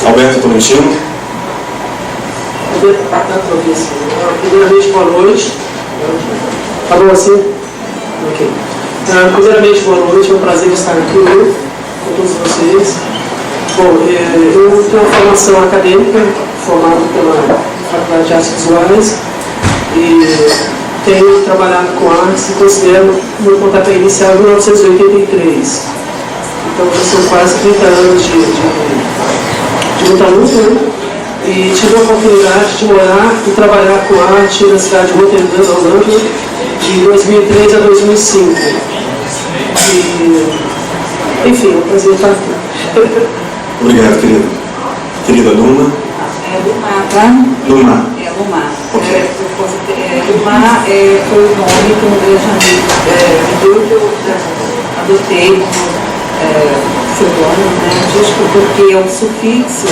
Alberto Tolentino. Primeiramente, boa noite. Tá bom assim? Ok. Primeiramente, boa noite. É um prazer estar aqui hoje com todos vocês. Bom, eu tenho uma formação acadêmica, formado pela Faculdade de Artes Visuais, e tenho trabalhado com artes e considero meu pontapé inicial em 1983. Então, já são quase 30 anos de muita luta, né? E tive a oportunidade de morar e trabalhar com arte na cidade de Rotterdam, na Holanda, de 2003 a 2005. E, enfim, é um prazer estar aqui. Obrigado, querida. Querida Luma. É Lumar, tá? Lumar. É Lumar. Ok. Lumar foi o nome que um grande amigo me deu, que eu adotei como pseudônimo, né? Justo porque é um sufixo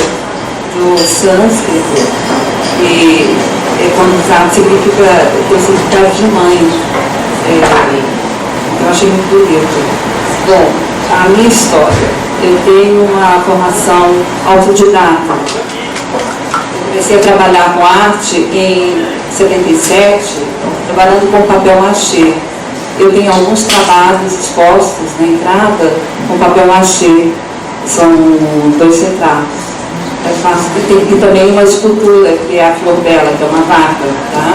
do sânscrito e quando usado significa o significado de mãe. Eu achei muito bonito. Bom, a minha história. Eu tenho uma formação autodidata. Eu comecei a trabalhar com arte em 77, trabalhando com papel machê. Eu tenho alguns trabalhos expostos na entrada com papel machê. São 2 retratos. E também uma escultura, que é a Flor Bela, que é uma vaca, tá?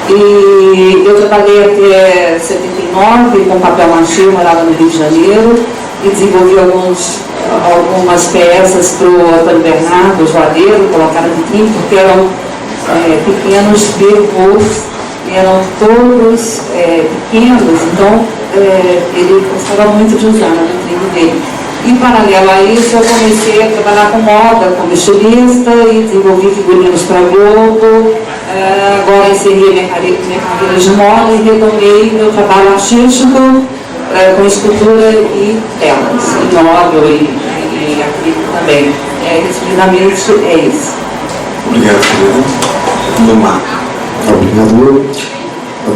E eu trabalhei até 79 com papel machê, eu morava no Rio de Janeiro, e desenvolvi algumas peças para o Antônio Bernardo, o joalheiro, colocaram aqui, porque eram pequenos birros, eram todos pequenos, então ele gostava muito de usar na vitrine dele. Em paralelo a isso, eu comecei a trabalhar com moda, como estilista, e desenvolvi figurinos para Globo. Agora encerrei minha carreira de moda e retomei meu trabalho artístico com escultura e telas, em óleo e acrílico também. Resumidamente, é isso. Obrigado, querida. Lumar. Obrigado.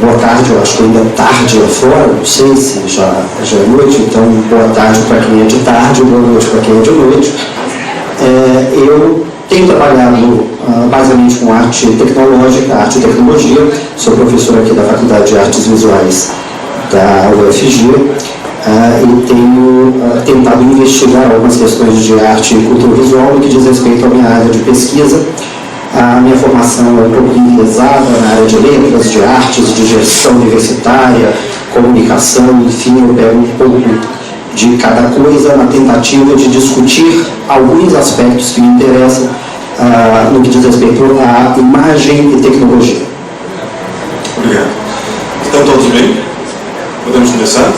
Boa tarde, eu acho que ainda é tarde lá fora, não sei se já é noite, então boa tarde para quem é de tarde, boa noite para quem é de noite. Eu tenho trabalhado basicamente com arte tecnológica, arte e tecnologia, sou professor aqui da Faculdade de Artes Visuais da UFG e tenho tentado investigar algumas questões de arte e cultura visual no que diz respeito à minha área de pesquisa. A minha formação é um pouco enviesada na área de letras, de artes, de gestão universitária, comunicação, enfim, eu pego um pouco de cada coisa na tentativa de discutir alguns aspectos que me interessam no que diz respeito à imagem e tecnologia. Obrigado. Estão todos bem? Podemos começar?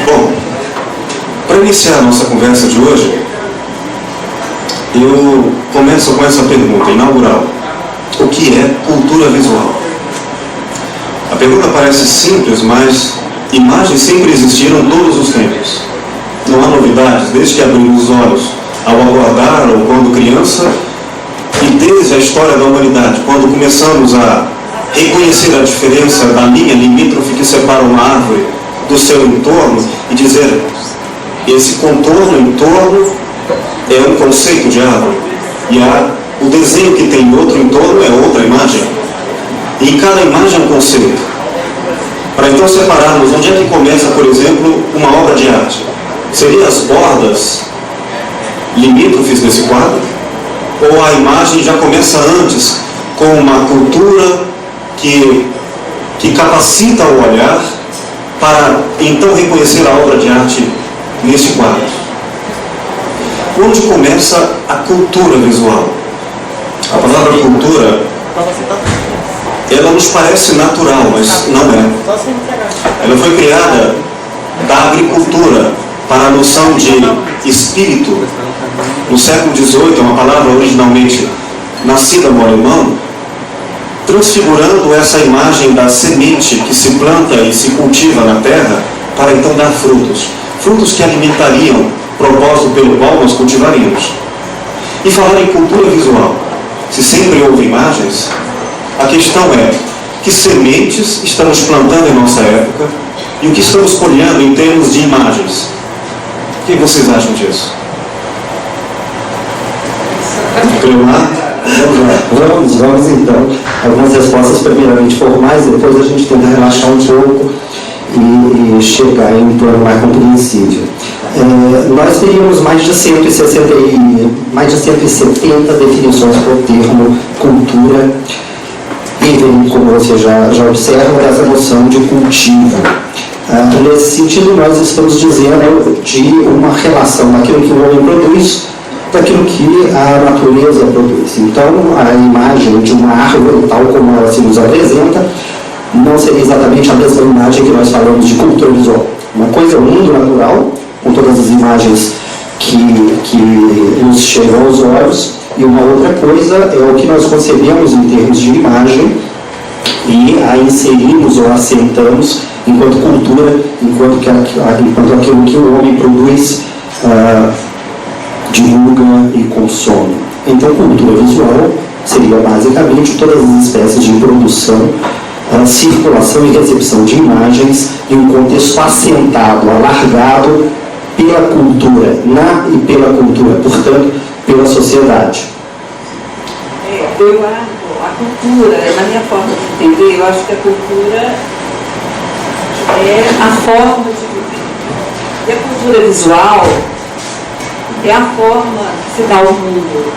Bom, para iniciar a nossa conversa de hoje, eu começo com essa pergunta inaugural: o que é cultura visual? A pergunta parece simples, mas imagens sempre existiram todos os tempos. Não há novidades desde que abrimos os olhos ao acordar ou quando criança, e desde a história da humanidade, quando começamos a reconhecer a diferença da linha limítrofe que separa uma árvore do seu entorno e dizer: esse contorno em torno é um conceito de árvore, e o desenho que tem outro entorno é outra imagem, e em cada imagem é um conceito. Para então separarmos onde é que começa, por exemplo, uma obra de arte, seriam as bordas limítrofes desse quadro, ou a imagem já começa antes com uma cultura que capacita o olhar para então reconhecer a obra de arte nesse quadro? Onde começa a cultura visual? A palavra cultura, ela nos parece natural, mas não é. Ela foi criada da agricultura para a noção de espírito. No século XVIII, uma palavra originalmente nascida no alemão, transfigurando essa imagem da semente que se planta e se cultiva na terra para então dar frutos. Frutos que alimentariam o propósito pelo qual nós cultivaríamos. E falar em cultura visual, se sempre houve imagens, a questão é: que sementes estamos plantando em nossa época e o que estamos colhendo em termos de imagens? O que vocês acham disso? cremar? Vamos então. Algumas respostas primeiramente formais, depois a gente tenta relaxar um pouco e chegar em um plano mais compreensível. Nós teríamos mais de 170 definições para o termo cultura, e como você já observa, essa noção de cultivo. Nesse sentido, nós estamos dizendo de uma relação daquilo que o homem produz, daquilo que a natureza produz. Então, a imagem de uma árvore, tal como ela se nos apresenta, não seria exatamente a mesma imagem que nós falamos de cultura visual. Uma coisa é o mundo natural, com todas as imagens que nos chegam aos olhos, e uma outra coisa é o que nós concebemos em termos de imagem e a inserimos ou assentamos enquanto cultura, enquanto aquilo que o homem produz, divulga e consome. Então, cultura visual seria basicamente todas as espécies de produção, circulação e recepção de imagens em um contexto assentado, alargado pela cultura, e pela cultura, portanto, pela sociedade. Eu acho, a cultura, na minha forma de entender, eu acho que a cultura é a forma de viver. E a cultura visual é a forma que se dá ao mundo.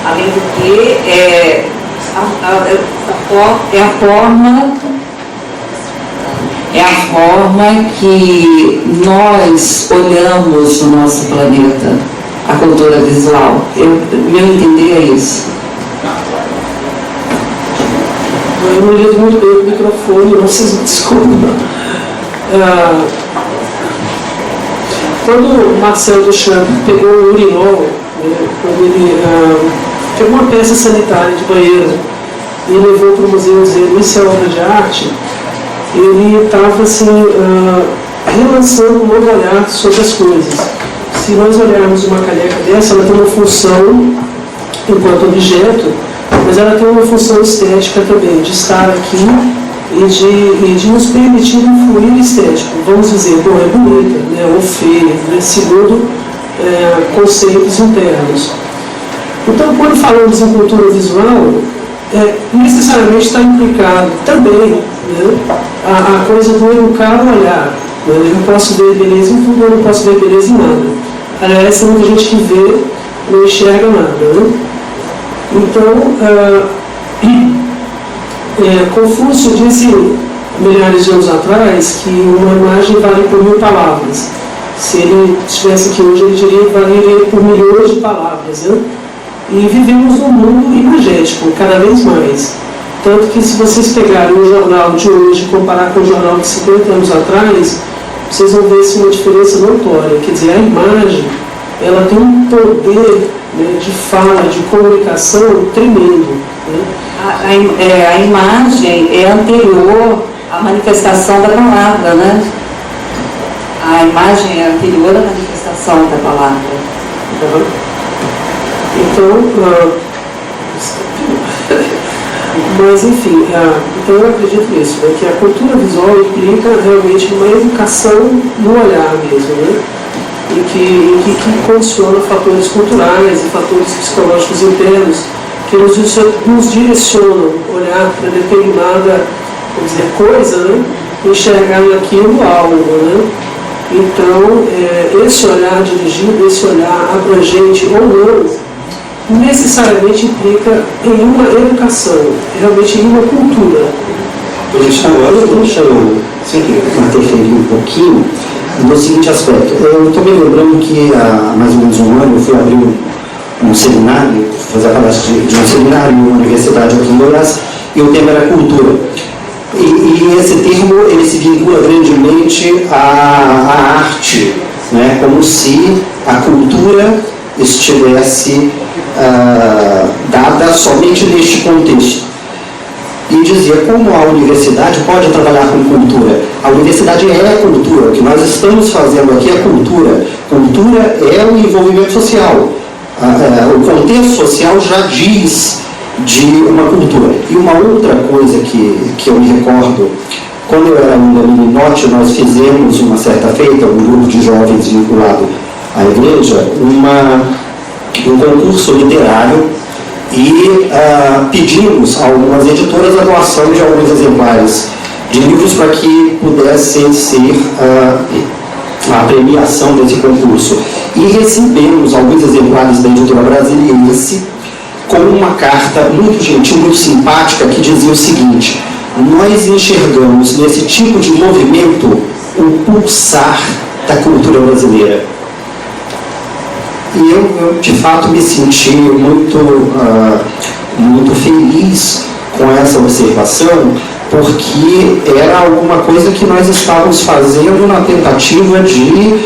Além do que, é a forma que nós olhamos o nosso planeta, a cultura visual. Meu entender é isso. Eu não lido muito bem o microfone, vocês me desculpem. Quando o Marcel Duchamp pegou o urinol, quando ele pegou uma peça sanitária de banheiro e levou para o museu dizendo isso é obra de arte, ele estava assim, relançando um novo olhar sobre as coisas. Se nós olharmos uma caneca dessa, ela tem uma função enquanto objeto, mas ela tem uma função estética também, de estar aqui e de nos permitir um fluir estético. Vamos dizer, bom, é bonita, né, ou feia, né, segundo conceitos internos. Então, quando falamos em cultura visual, necessariamente está implicado também, né, a coisa do educar o olhar. Né? Eu não posso ver beleza em tudo, eu não posso ver beleza em nada. Aliás, tem muita gente que vê não enxerga nada. Né? Então, Confúcio disse milhares de anos atrás que uma imagem vale por 1000 palavras. Se ele estivesse aqui hoje, ele diria que valeria por milhões de palavras. Né? E vivemos num mundo imagético, cada vez mais. Tanto que, se vocês pegarem o jornal de hoje e comparar com o jornal de 50 anos atrás, vocês vão ver uma diferença notória. Quer dizer, a imagem, ela tem um poder, né, de fala, de comunicação tremendo. Né? A imagem é anterior à manifestação da palavra, né? A imagem é anterior à manifestação da palavra. Então, mas enfim, então eu acredito nisso, né, que a cultura visual implica realmente uma educação no olhar mesmo, né, e que condiciona fatores culturais e fatores psicológicos internos que nos direcionam a olhar para determinada, vamos dizer, coisa, né, enxergar naquilo algo. Né. Então, esse olhar dirigido, esse olhar abrangente ou não, necessariamente implica em uma educação, realmente em uma cultura. Deixa eu interferir um pouquinho no seguinte aspecto. Eu estou me lembrando que há mais ou menos um ano eu fui abrir um seminário, fazer a palestra de um seminário em uma universidade aqui em Goiás, e o tema era cultura. E esse termo ele se vincula grandemente à arte, né? Como se a cultura estivesse dada somente neste contexto. E dizia como a universidade pode trabalhar com cultura. A universidade é cultura, o que nós estamos fazendo aqui é cultura. Cultura é o envolvimento social. O contexto social já diz de uma cultura. E uma outra coisa que eu me recordo, quando eu era ainda meninote, nós fizemos uma certa feita, um grupo de jovens vinculado à igreja, um concurso literário e pedimos a algumas editoras a doação de alguns exemplares de livros para que pudessem ser a premiação desse concurso. E recebemos alguns exemplares da editora Brasiliense com uma carta muito gentil, muito simpática, que dizia o seguinte: nós enxergamos nesse tipo de movimento o pulsar da cultura brasileira. E eu de fato me senti muito feliz com essa observação, porque era alguma coisa que nós estávamos fazendo na tentativa de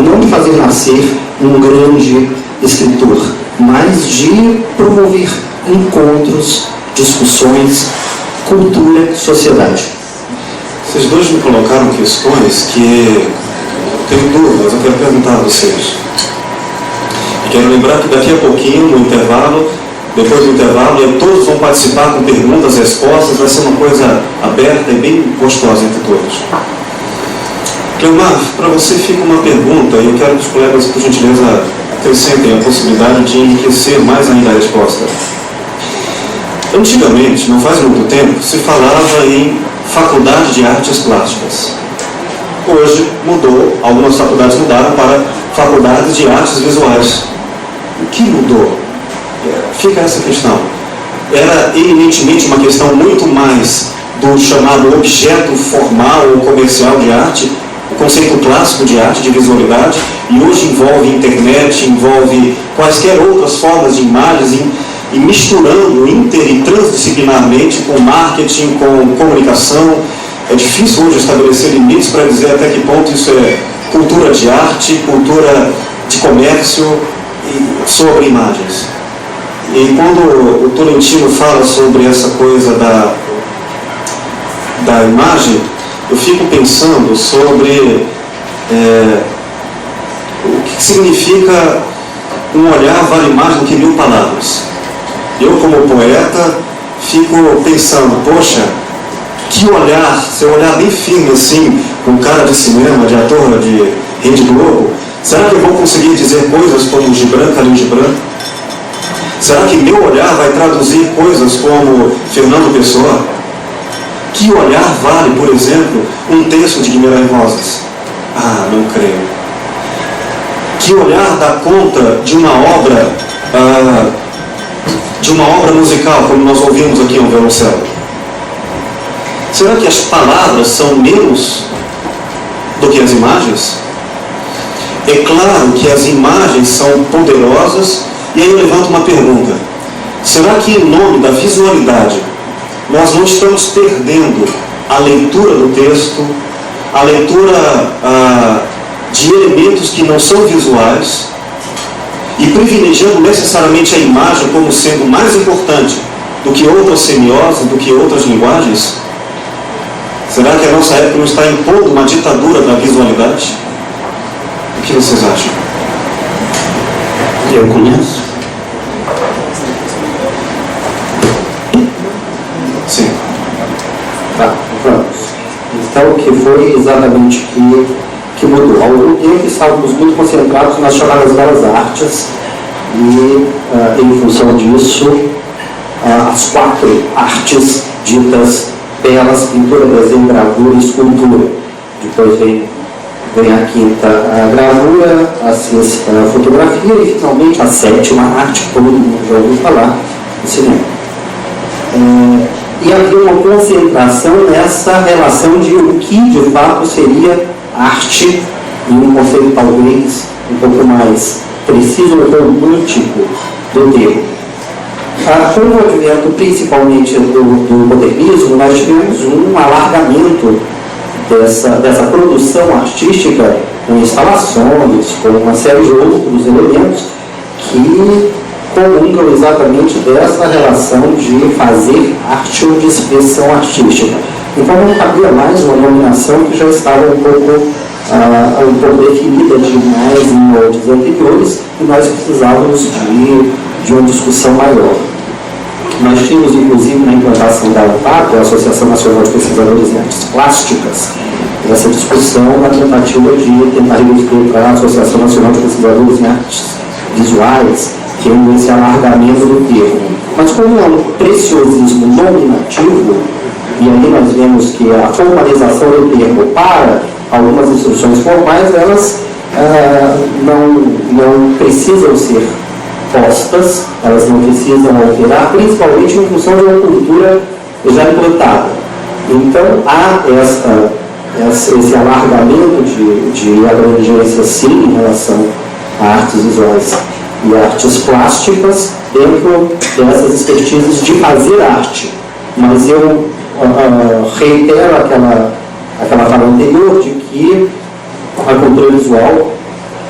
não de fazer nascer um grande escritor, mas de promover encontros, discussões, cultura, sociedade. Vocês dois me colocaram questões que eu tenho dúvidas, eu quero perguntar a vocês. E quero lembrar que daqui a pouquinho, no intervalo, depois do intervalo, todos vão participar com perguntas, respostas, vai ser uma coisa aberta e bem gostosa entre todos. Cleomar, para você fica uma pergunta, e eu quero que os colegas, por gentileza, acrescentem a possibilidade de enriquecer mais ainda a resposta. Antigamente, não faz muito tempo, se falava em faculdade de artes plásticas. Hoje mudou, algumas faculdades mudaram para faculdades de artes visuais. O que mudou? Fica essa questão. Era eminentemente uma questão muito mais do chamado objeto formal ou comercial de arte, o conceito clássico de arte, de visualidade, e hoje envolve internet, envolve quaisquer outras formas de imagens, e misturando inter e transdisciplinarmente com marketing, com comunicação. É difícil hoje estabelecer limites para dizer até que ponto isso é cultura de arte, cultura de comércio e sobre imagens. E quando o Tolentino fala sobre essa coisa da imagem, eu fico pensando sobre o que significa um olhar vale mais do que 1000 palavras. Eu, como poeta, fico pensando, poxa, que olhar, se eu olhar bem firme assim, com cara de cinema, de ator de Rede Globo, será que eu vou conseguir dizer coisas como Gibran, Khalil Gibran? Será que meu olhar vai traduzir coisas como Fernando Pessoa? Que olhar vale, por exemplo, um texto de Guimarães Rosas? Ah, não creio. Que olhar dá conta de uma obra musical, como nós ouvimos aqui no violoncelo? Será que as palavras são menos do que as imagens? É claro que as imagens são poderosas, e aí eu levanto uma pergunta. Será que em nome da visualidade nós não estamos perdendo a leitura do texto, a leitura de elementos que não são visuais, e privilegiando necessariamente a imagem como sendo mais importante do que outras semioses, do que outras linguagens? Será que a nossa época não está impondo uma ditadura da visualidade? O que vocês acham? Eu conheço. Sim. Tá, vamos. Então, o que foi exatamente que mudou? Há algum tempo estávamos muito concentrados nas chamadas belas artes e, em função disso, as 4 artes ditas belas: pintura, desenho, gravura e escultura. Depois vem a 5ª a gravura, a 6ª a fotografia e, finalmente, a 7ª arte, que todo mundo já ouviu falar, o cinema. E havia uma concentração nessa relação de o que, de fato, seria arte, em um conceito talvez um pouco mais preciso ou romântico do termo. Com o advento principalmente do modernismo, nós tivemos um alargamento dessa produção artística com instalações, com uma série de outros elementos que comungam exatamente dessa relação de fazer arte ou de expressão artística. Então não cabia mais uma denominação que já estava um pouco definida demais em moldes anteriores, e nós precisávamos de uma discussão maior. Nós tínhamos, inclusive, na implantação da ANPAP, a Associação Nacional de Pesquisadores em Artes Plásticas, essa discussão na tentativa de tentar revestir para a Associação Nacional de Pesquisadores em Artes Visuais, que é esse alargamento do termo. Mas como é um preciosismo nominativo, e aí nós vemos que a formalização do termo para algumas instruções formais, elas não precisam ser postas, elas não precisam alterar, principalmente em função de uma cultura já implantada. Então há esse alargamento de abrangência, sim, em relação a artes visuais e artes plásticas, dentro dessas expertises de fazer arte. Mas eu reitero aquela fala anterior de que a cultura visual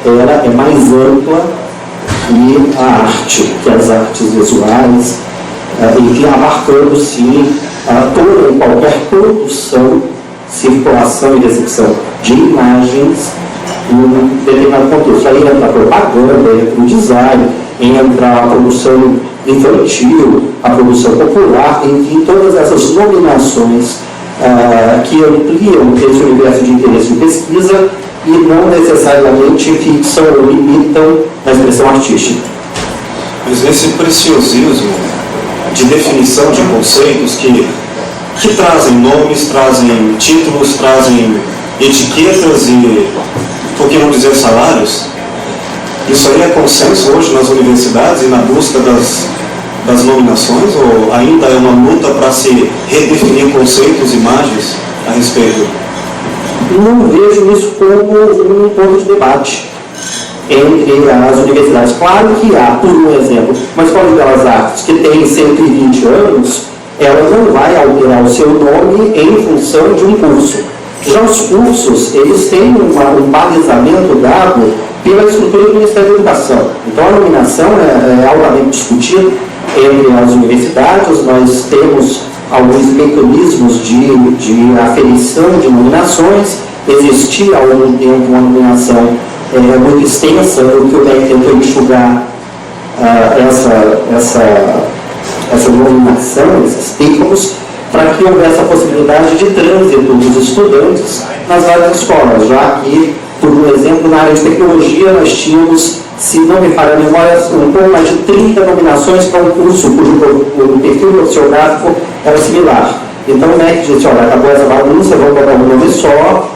ela é mais ampla que a arte, que as artes visuais, e que abarcando, sim, toda e qualquer produção, circulação e recepção de imagens em um determinado contexto. Aí entra a propaganda, entra o design, entra a produção infantil, a produção popular, enfim, todas essas nominações que ampliam esse universo de interesse de pesquisa e não necessariamente fixam ou limitam a expressão artística. Mas esse preciosismo de definição de conceitos que trazem nomes, trazem títulos, trazem etiquetas e, por que não dizer, salários, isso aí é consenso hoje nas universidades e na busca das nominações, ou ainda é uma luta para se redefinir conceitos, imagens a respeito? Não vejo isso como um ponto de debate entre as universidades. Claro que há, por um exemplo, uma escola de belas artes que tem 120 anos, ela não vai alterar o seu nome em função de um curso. Já os cursos, eles têm um balizamento dado pela estrutura do Ministério da Educação. Então a nominação é altamente discutida entre as universidades. Nós temos alguns mecanismos de aferição de nominações. Existia há algum tempo uma nominação muito extensa, o que o MEC tentou enxugar essa nominação, esses termos, para que houvesse a possibilidade de trânsito dos estudantes nas várias escolas, já que, por exemplo, na área de tecnologia nós tínhamos, se não me falha a memória, um pouco mais de 30 nominações para um curso cujo perfil profissionográfico era similar. Então o MEC disse, olha, acabou essa bagunça, vamos botar um nome só,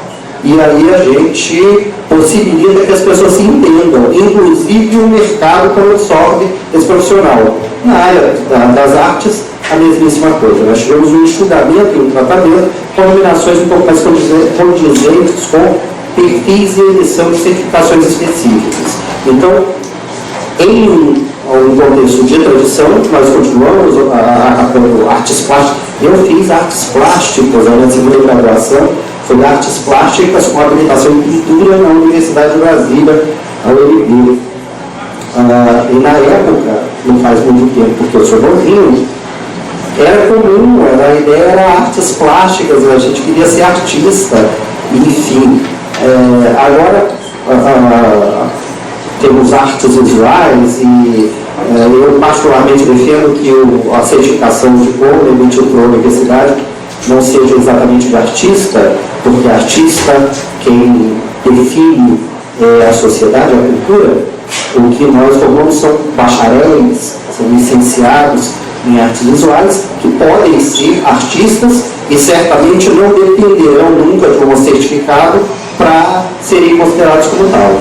e aí a gente possibilita que as pessoas se entendam, inclusive o mercado como absorve esse profissional. Na área das artes, a mesmíssima coisa. Nós tivemos um enxugamento e um tratamento com nominações um pouco mais condizentes com perfis e emissão de certificações específicas. Então, em um contexto de tradição, nós continuamos com artes plásticas. Eu fiz artes plásticas na segunda graduação, foi artes plásticas com habilitação em pintura na Universidade de Brasília, a UNB. E na época, não faz muito tempo, porque eu sou novinho, era comum, a ideia era artes plásticas, a gente queria ser artista, enfim. Agora, temos artes visuais e eu particularmente defendo que a certificação de diploma emitido por uma universidade não seja exatamente de artista, porque artista, quem define a sociedade, a cultura. O que nós formamos são bacharéis, são licenciados em artes visuais, que podem ser artistas e certamente não dependerão nunca de um certificado para serem considerados como tal.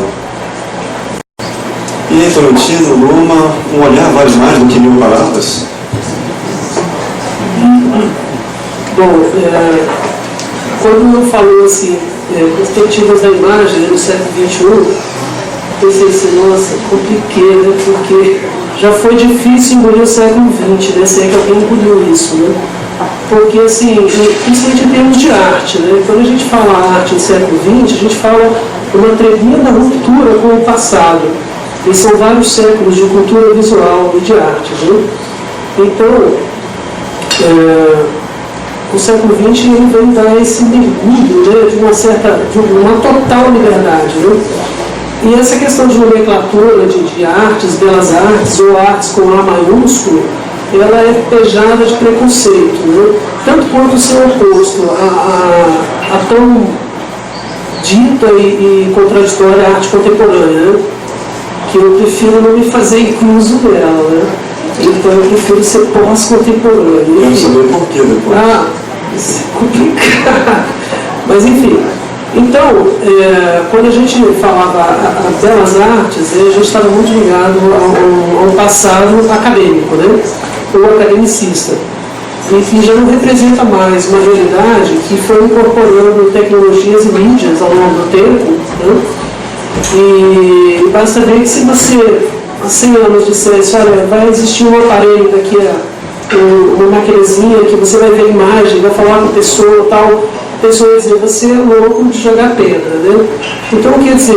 E aí, Florentino, Luma, um olhar vale mais do que 1000 palavras? Bom, quando falou assim, perspectivas da imagem no século XXI, pensei assim, nossa, compliquei, né? Porque já foi difícil engolir o século XX, né? Se é que alguém engoliu isso, né? Porque, assim, principalmente em termos de arte, né? Quando a gente fala arte no século XX, a gente fala uma tremenda ruptura com o passado. E são vários séculos de cultura visual e de arte, né? Então, o século XX ele vem dar esse mergulho, né? de uma total liberdade, né? E essa questão de nomenclatura de artes, belas artes ou artes com A maiúsculo, ela é pejada de preconceito, né? Tanto quanto o seu oposto, a tão dita e contraditória arte contemporânea, né? que eu prefiro não me fazer incluso dela, né? Então eu prefiro ser pós-contemporâneo. Quero saber por que depois. Isso é complicado. Mas enfim, então, quando a gente falava a belas artes, a gente estava muito ligado ao passado acadêmico, né? Ou academicista. E que já não representa mais uma realidade que foi incorporando tecnologias e mídias ao longo do tempo, né? E basta ver que se você, há 100 anos, dissesse, olha, vai existir um aparelho daqui a uma maquinezinha que você vai ver a imagem, vai falar com a pessoa e tal, a pessoa vai dizer, você é louco de jogar pedra, né? Então, quer dizer,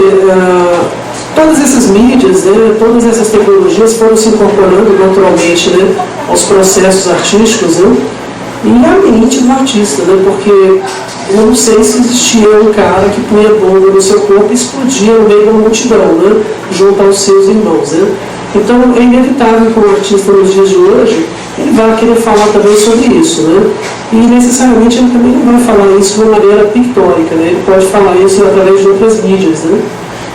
todas essas mídias, né, todas essas tecnologias foram se incorporando naturalmente, né, aos processos artísticos, né, e a mente do artista, né, porque eu não sei se existia um cara que punha bomba no seu corpo e explodia no meio da multidão, né, junto aos seus irmãos, né. Então é inevitável que o artista nos dias de hoje ele vai querer falar também sobre isso, né, e necessariamente ele também não vai falar isso de uma maneira pictórica, né, ele pode falar isso através de outras mídias, né,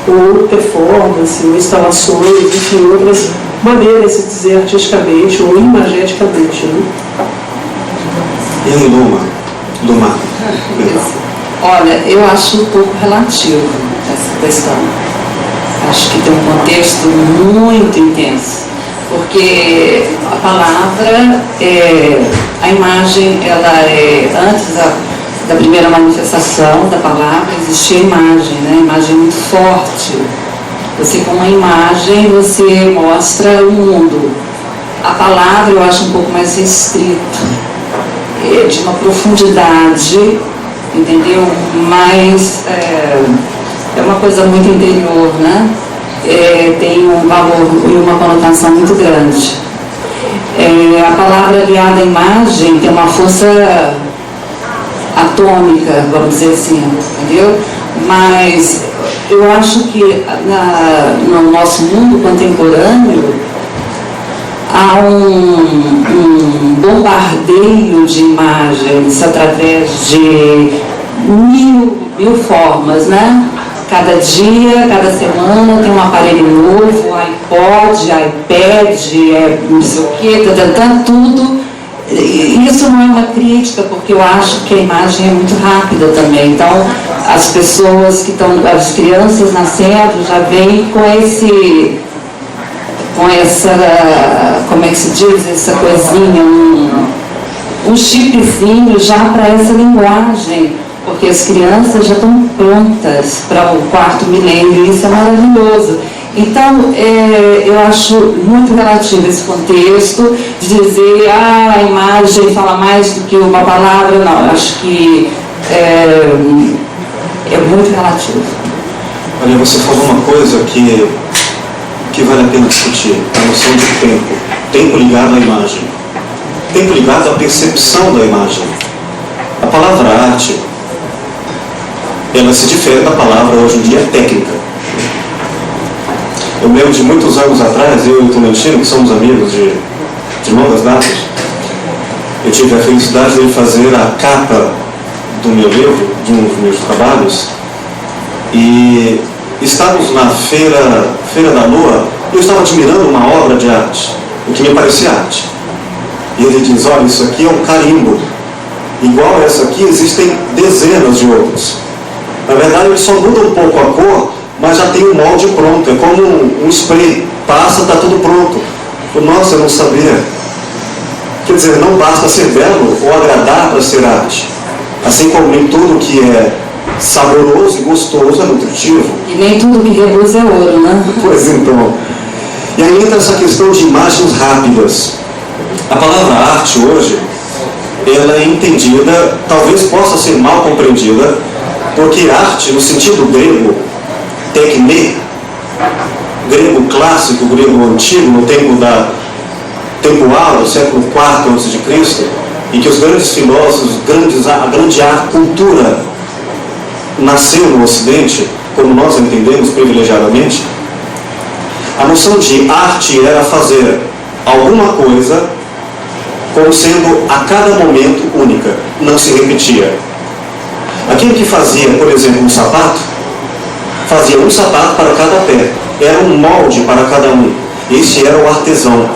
ou performance, ou instalações, enfim, outras maneiras de se dizer artisticamente ou imageticamente, né. E aí, Luma? Olha, eu acho um pouco relativo essa questão. Acho que tem um contexto muito intenso, porque a palavra, a imagem, ela é, antes da primeira manifestação da palavra, existia a imagem, né? A imagem é muito forte. Você, com uma imagem, você mostra o mundo. A palavra eu acho um pouco mais restrito, de uma profundidade, entendeu? Mas é uma coisa muito interior, né? Tem um valor e uma conotação muito grande. A palavra aliada à imagem tem uma força atômica, vamos dizer assim, entendeu? Mas eu acho que no nosso mundo contemporâneo há um bombardeio de imagens através de mil formas, né? Cada dia, cada semana tem um aparelho novo, iPod, iPad, não sei o quê, tudo. Isso não é uma crítica, porque eu acho que a imagem é muito rápida também. Então, as pessoas que estão, as crianças nascendo já vêm com essa, como é que se diz, essa coisinha, um chipzinho já para essa linguagem, porque as crianças já estão prontas para o 4º milênio, e isso é maravilhoso. Então, eu acho muito relativo esse contexto de dizer, a imagem fala mais do que uma palavra. Não, eu acho que é muito relativo. Olha, você falou uma coisa que vale a pena discutir, a noção de tempo. Tempo ligado à imagem. Tempo ligado à percepção da imagem. A palavra arte, ela se difere da palavra, hoje em dia, técnica. Eu lembro de muitos anos atrás, eu e o Clementino, que somos amigos de longas datas, eu tive a felicidade de fazer a capa do meu livro, de um dos meus trabalhos, e estávamos na Feira da Lua, e eu estava admirando uma obra de arte, o que me parecia arte. E ele diz, olha, isso aqui é um carimbo. Igual essa aqui, existem dezenas de outros. Na verdade, ele só muda um pouco a cor, mas já tem um molde pronto. É como um spray. Passa, está tudo pronto. Nossa, eu não sabia. Quer dizer, não basta ser belo ou agradar para ser arte. Assim como nem tudo que é saboroso e gostoso é nutritivo. E nem tudo que reluz é ouro, né? Pois então. E aí entra essa questão de imagens rápidas. A palavra arte hoje, ela é entendida, talvez possa ser mal compreendida, porque arte, no sentido grego, tecne, grego clássico, grego antigo, no tempo áureo, século IV a.C., em que os grandes filósofos, a grande arte, cultura, nasceu no Ocidente, como nós entendemos privilegiadamente, a noção de arte era fazer alguma coisa como sendo a cada momento única, não se repetia. Aquele que fazia, por exemplo, um sapato, fazia um sapato para cada pé. Era um molde para cada um. Este era o artesão.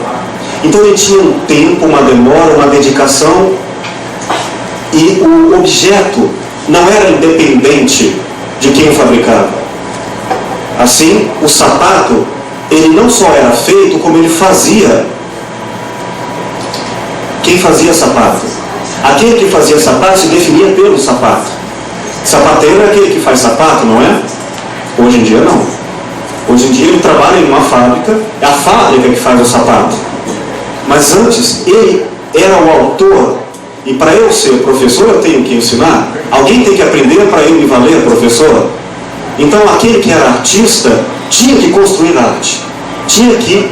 Então ele tinha um tempo, uma demora, uma dedicação, e o objeto não era independente de quem o fabricava. Assim, o sapato, ele não só era feito, como ele fazia. Quem fazia sapato? Aquele que fazia sapato se definia pelo sapato. Sapateiro é aquele que faz sapato, não é? Hoje em dia não. Hoje em dia ele trabalha em uma fábrica, é a fábrica que faz o sapato. Mas antes, ele era o autor, e para eu ser professor eu tenho que ensinar. Alguém tem que aprender para eu me valer professor. Então aquele que era artista tinha que construir arte. Tinha que,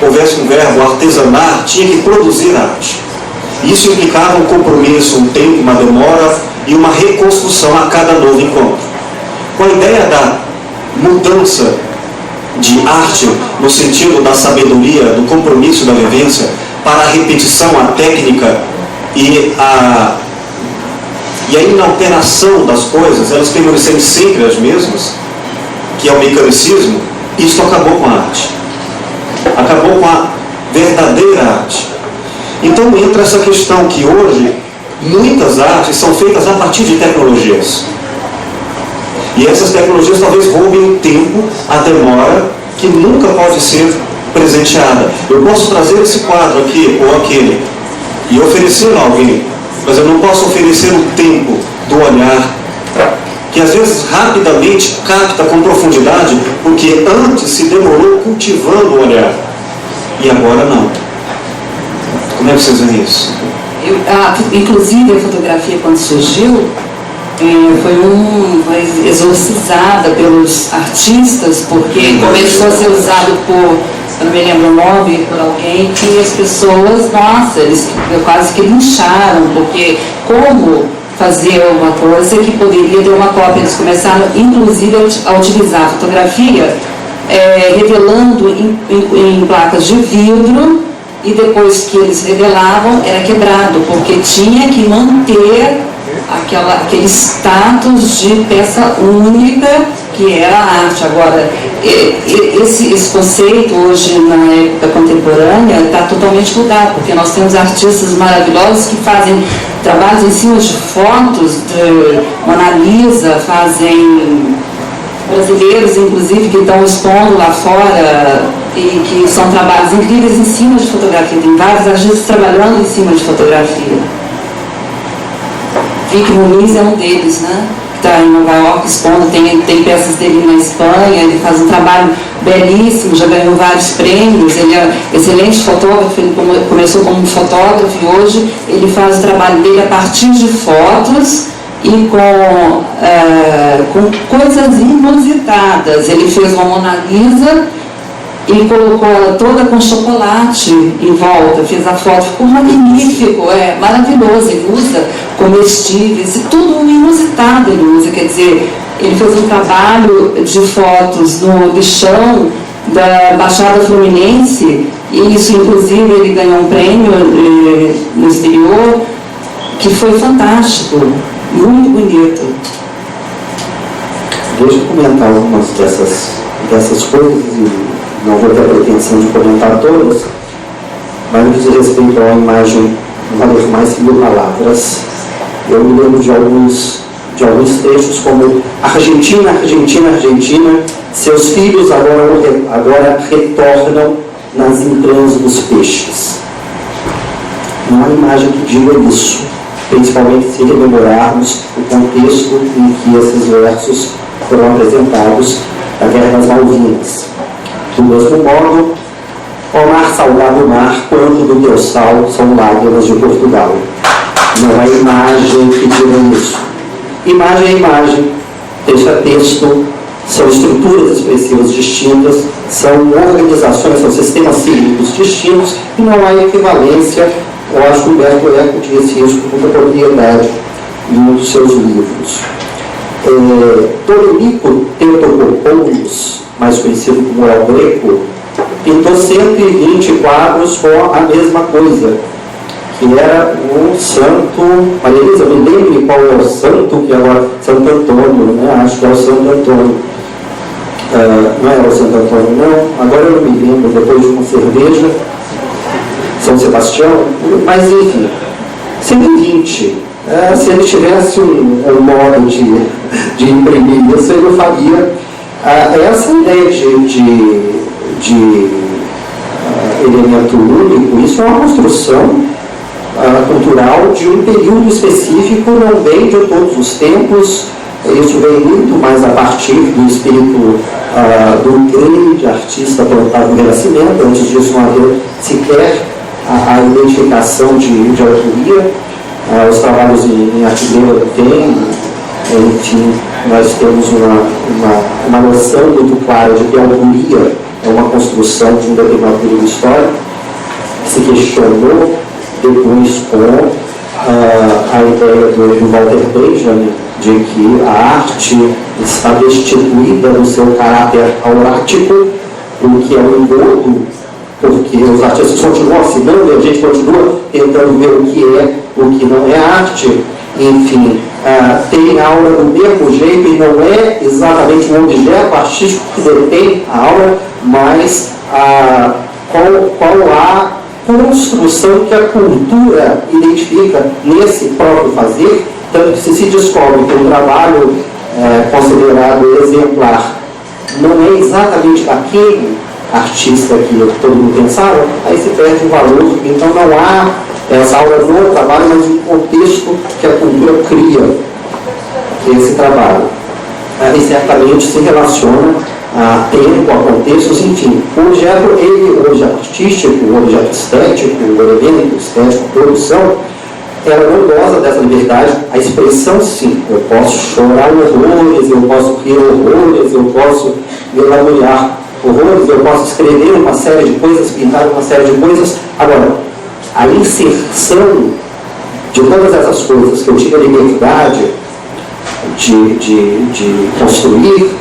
houvesse um verbo, artesanar, tinha que produzir arte. Isso implicava um compromisso, um tempo, uma demora e uma reconstrução a cada novo encontro. Com a ideia da mudança de arte, no sentido da sabedoria, do compromisso da vivência, para a repetição, a técnica e a inalteração das coisas, elas permanecendo sempre as mesmas, que é o mecanicismo, isso acabou com a arte. Acabou com a verdadeira arte. Então entra essa questão que hoje muitas artes são feitas a partir de tecnologias. E essas tecnologias talvez roubem o tempo, a demora, que nunca pode ser presenteada. Eu posso trazer esse quadro aqui ou aquele e oferecer a alguém, mas eu não posso oferecer o tempo do olhar, que às vezes rapidamente capta com profundidade, porque antes se demorou cultivando o olhar e agora não. Como é que vocês veem isso? Inclusive a fotografia, quando surgiu, foi exorcizada pelos artistas, porque começou a ser usado por, eu não me lembro o nome, por alguém, que as pessoas, nossa, eles quase que lincharam, porque como fazer uma coisa que poderia ter uma cópia? Eles começaram, inclusive, a utilizar a fotografia, revelando em placas de vidro, e depois que eles revelavam, era quebrado, porque tinha que manter aquele status de peça única que era a arte. Agora, esse conceito hoje, na época contemporânea, está totalmente mudado, porque nós temos artistas maravilhosos que fazem trabalhos em cima de fotos de Mona Lisa, fazem brasileiros, inclusive, que estão expondo lá fora e que são trabalhos incríveis em cima de fotografia. Tem vários artistas trabalhando em cima de fotografia. Vic Muniz é um deles, né? Que está em Nova York expondo, tem peças dele na Espanha, ele faz um trabalho belíssimo, já ganhou vários prêmios, ele é excelente fotógrafo, ele começou como fotógrafo e hoje ele faz o trabalho dele a partir de fotos e com coisas inusitadas. Ele fez uma Mona Lisa e colocou ela toda com chocolate em volta, fez a foto, ficou magnífico, maravilhoso. Ele usa comestíveis e tudo inusitado ele usa, quer dizer, ele fez um trabalho de fotos no lixão da Baixada Fluminense, e isso inclusive ele ganhou um prêmio no exterior, que foi fantástico, muito bonito. Deixa eu comentar algumas dessas coisas, e não vou ter a pretensão de comentar todas, mas no que diz respeito a uma imagem, uma das mais que 1000 palavras, eu me lembro de alguns trechos como Argentina, Argentina, Argentina, seus filhos agora retornam nas entranhas dos peixes. Não há imagem que diga isso, principalmente se rememorarmos o contexto em que esses versos foram apresentados da Guerra das Malvinas. Do mesmo modo, ó mar salgado mar, quanto do teu sal são lágrimas de Portugal. Não é imagem que diga isso. Imagem é imagem, texto é texto, são estruturas expressivas distintas, são organizações, são sistemas cívicos distintos, e não há equivalência. Eu acho que Humberto Eco disse isso com muita propriedade em um dos seus livros. Toronico Teotocopoulos, mais conhecido como El Greco, pintou 120 quadros com a mesma coisa, que era um santo. Maria Elisa, me lembre qual é o santo, que agora Santo Antônio, né? Acho que é o Santo Antônio. não era o Santo Antônio, não, agora eu não me lembro, depois de uma cerveja, São Sebastião, mas enfim, 120. Se ele tivesse um modo de imprimir isso, ele faria essa ideia de elemento único. Isso é uma construção cultural de um período específico, não vem de todos os tempos. Isso vem muito mais a partir do espírito do grande artista plantado no Renascimento. Antes disso não havia sequer a identificação de autoria. Os trabalhos em artilheira têm, enfim, nós temos uma noção muito clara de que a autoria é uma construção de um determinado período histórico, que se questionou depois com a ideia do Walter Benjamin de que a arte está destituída do seu caráter aurático, o que é um engodo, porque os artistas continuam assinando e a gente continua tentando ver o que é, o que não é arte. Enfim, tem a aura do mesmo jeito e não é exatamente um objeto artístico que detém a aura, mas qual a construção que a cultura identifica nesse próprio fazer, tanto que se descobre que o trabalho considerado exemplar não é exatamente daquele artista que todo mundo pensava, aí se perde o valor. Então não há essa aura no trabalho, mas um contexto que a cultura cria esse trabalho. E certamente se relaciona a tempo, a contextos, enfim. O objeto, o objeto artístico, o objeto estético, o elemento estético, a produção, ela não goza dessa liberdade. A expressão, sim, eu posso chorar horrores, eu posso rir horrores, eu posso me lamuriar horrores, eu posso escrever uma série de coisas, pintar uma série de coisas. Agora, a inserção de todas essas coisas que eu tive a liberdade de construir,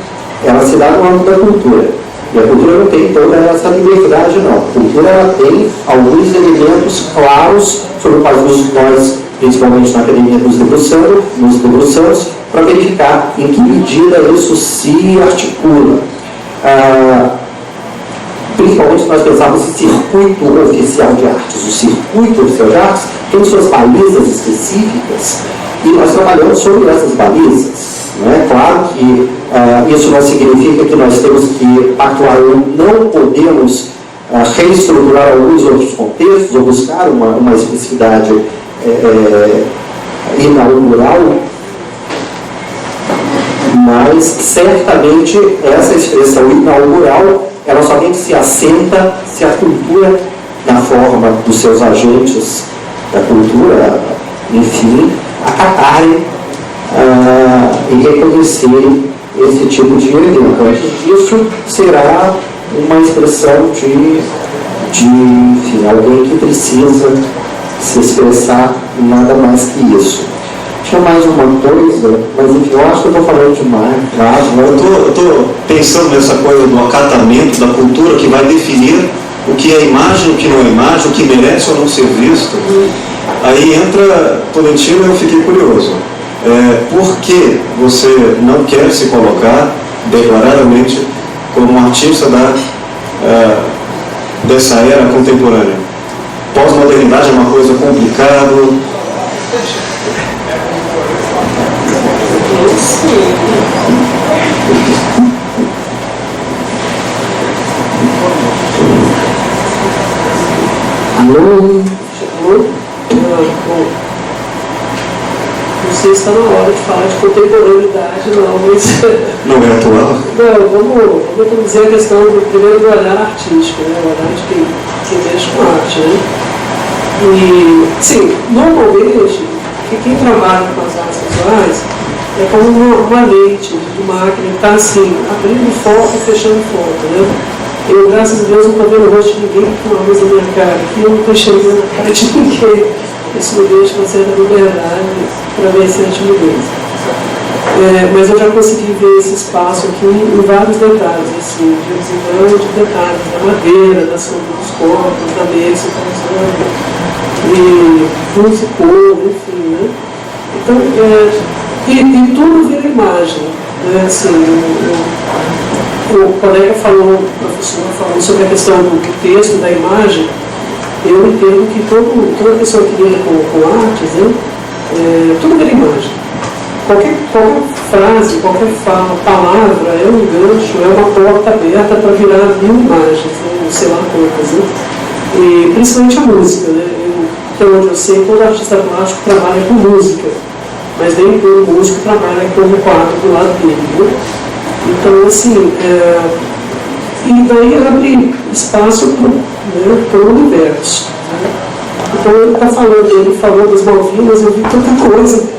ela se dá no âmbito da cultura. E a cultura não tem toda essa liberdade, não. A cultura ela tem alguns elementos claros sobre os quais nós, principalmente na Academia nos debruçamos para verificar em que medida isso se articula. Principalmente nós pensamos em circuito oficial de artes. O circuito oficial de artes tem suas balizas específicas e nós trabalhamos sobre essas balizas. Não é? Claro que isso não significa que nós temos que atuar, não podemos reestruturar alguns outros contextos ou buscar uma especificidade inaugural, mas certamente essa expressão inaugural ela somente se assenta se a cultura, na forma dos seus agentes da cultura, enfim, acatarem e reconhecerem esse tipo de evento. Antes disso, será uma expressão de enfim, alguém que precisa se expressar, nada mais que isso. Tinha mais uma coisa, mas enfim, eu acho que eu estou falando demais. Eu estou pensando nessa coisa do acatamento da cultura que vai definir o que é imagem, o que não é imagem, o que merece ou não ser visto. Aí entra Tolentino e eu fiquei curioso. Por que você não quer se colocar declaradamente como um artista dessa era contemporânea? Pós-modernidade é uma coisa complicada. Alô? Não sei se está na hora de falar de contemporaneidade, não, mas... Não é atual? Não, vamos dizer a questão primeiro do olhar artístico, né? O olhar de quem mexe com arte, né? E, sim, normalmente, quem trabalha com as artes visuais é como uma lente de máquina que está assim, abrindo foco e fechando foco, né? Eu, graças a Deus, não estou vendo o rosto de ninguém com uma luz na minha cara, aqui eu não estou enxergando a cara de ninguém. Isso me deixa uma certa liberdade para ver essa timidez. Mas eu já consegui ver esse espaço aqui em vários detalhes, assim, de detalhes, da madeira, dos corpos, da mesa, e músico, enfim, né? Então, e tudo vira imagem, né? Assim, o colega falou, o professor falou sobre a questão do texto, da imagem. Eu entendo que toda pessoa que lida com artes, né, tudo vira imagem. Qualquer frase, qualquer palavra é um gancho, é uma porta aberta para virar 1000 imagens, né, sei lá quantas, né? E principalmente a música, né? Até onde eu sei, todo artista plástico trabalha com música, mas nem todo músico trabalha com o quadro do lado dele, né? Então, assim, e daí abre espaço para o universo. Né? Então, ele está falando, ele falou das Malvinas, eu vi tanta coisa.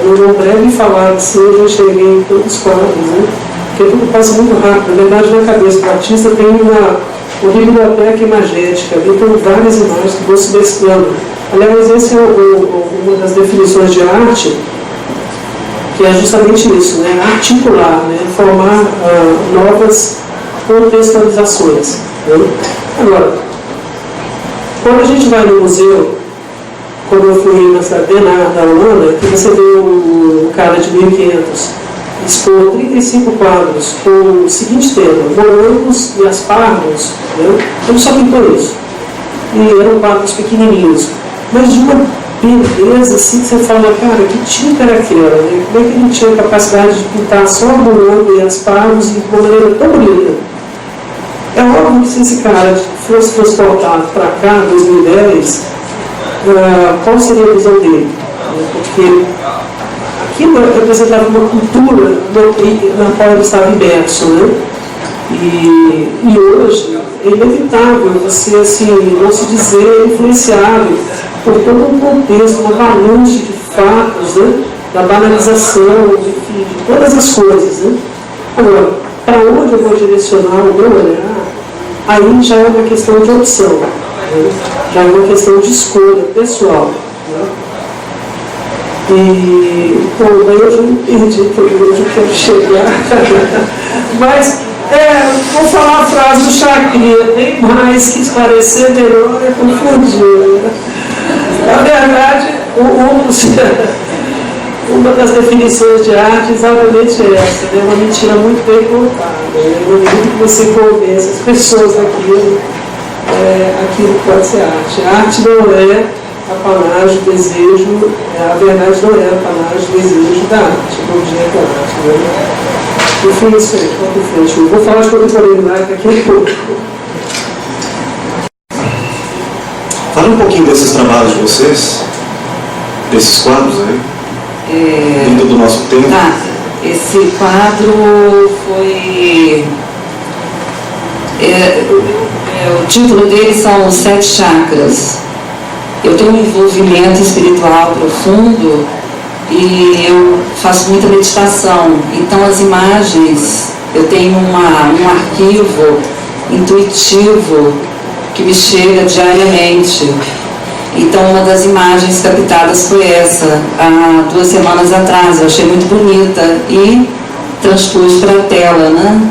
No breve falar assim, eu já cheguei em todos os quadros, né? Porque tudo passa muito rápido. Na verdade, na cabeça do artista tem uma biblioteca imagética, ali tem várias imagens que vão se mesclando. Aliás, essa é uma das definições de arte, que é justamente isso, né? Articular, né? Formar novas contextualizações. Né? Agora, quando a gente vai no museu, quando eu fui na cidade da Holanda, que você vê um cara de 1500 expor 35 quadros com o seguinte tema: morangos e aspargos, né? Ele só pintou isso. E eram quadros pequenininhos, mas de uma beleza assim que você fala, cara, que tinta era aquela? Né? Como é que ele tinha a capacidade de pintar só morango e aspargos de uma maneira tão bonita? É óbvio que se esse cara fosse transportado para cá, em 2010, qual seria a visão dele? Porque aquilo representava uma cultura na qual ele estava imerso, né? E hoje é inevitável você assim, não se dizer influenciado por todo um contexto, uma avalanche de fatos, né? Da banalização, enfim, de todas as coisas. Né? Agora, para onde eu vou direcionar o meu olhar, aí já é uma questão de opção. Né? Já é uma questão de escolha pessoal. Né? E, bom, daí eu já entendi por onde eu quero chegar. Mas, vou falar a frase do Chacrinha: nem mais que esclarecer, melhor é confundir. Né? Na verdade, uma das definições de arte é exatamente essa, né? Uma mentira muito bem contada. Né? No momento que você convence as pessoas daquilo, aquilo pode ser arte. A arte não é apanágio, desejo, a verdade não é apanágio, desejo da arte, não dia da arte. Né? Enfim, isso aí, vamos em frente. Eu vou falar de contemporaneidade daqui a pouco. Fala um pouquinho desses trabalhos de vocês, desses quadros aí, dentro do nosso tempo. Esse quadro foi... o título dele são Os 7 Chakras. Eu tenho um envolvimento espiritual profundo e eu faço muita meditação. Então as imagens, eu tenho um arquivo intuitivo que me chega diariamente. Então uma das imagens captadas foi essa, há 2 semanas atrás. Eu achei muito bonita e transpus para a tela, né?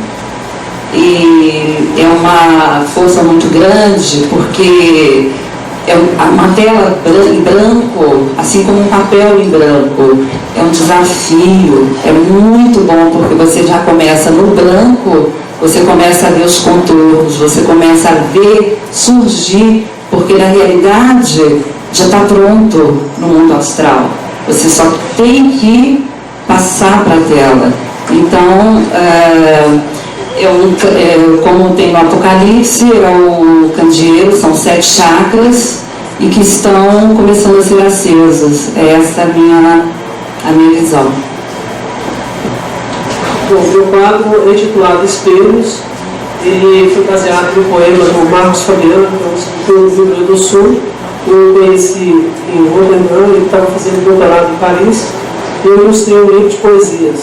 E é uma força muito grande, porque é uma tela em branco, assim como um papel em branco. É um desafio, é muito bom, porque você já começa no branco, você começa a ver os contornos, você começa a ver surgir, porque na realidade já está pronto no mundo astral. Você só tem que passar para a tela. Então, como tem no Apocalipse, é o candeeiro, são 7 chakras e que estão começando a ser acesos. Essa é a minha visão. Bom, meu quadro é intitulado Espelhos. Ele foi baseado no poema do Marcos Fabiano, que é um escritor do Rio Grande do Sul. Eu conheci em Rotterdam, ele estava fazendo doutorado em Paris. E eu ilustrei um livro de poesias.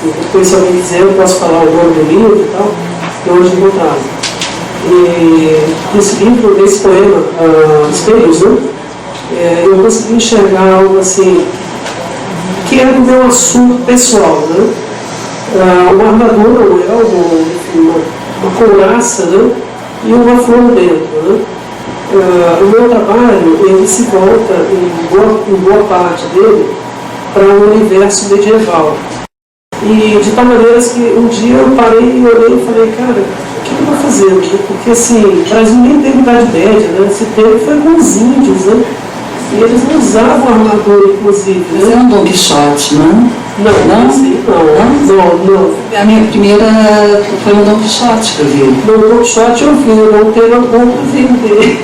Depois, se alguém quiser, eu posso falar o nome do livro e tal, que hoje encontrado. E nesse livro, nesse poema, Espelhos, né? Eu consegui enxergar algo assim, que é do meu assunto pessoal, né? Uma armadura, um elmo, enfim, uma couraça, né? E uma flor dentro, né? O meu trabalho, ele se volta, em boa parte dele, para um universo medieval. E de tal maneira que um dia eu parei e olhei e falei, cara, o que eu vou fazer? Porque assim, o Brasil nem teve Idade Média, né? Se teve foi com os índios, né? E eles não usavam armadura, inclusive. Mas é um Dom Quixote, não? Não. A minha primeira foi um Dom Quixote que eu vi. No Dom Quixote eu vi, não teve algum dele.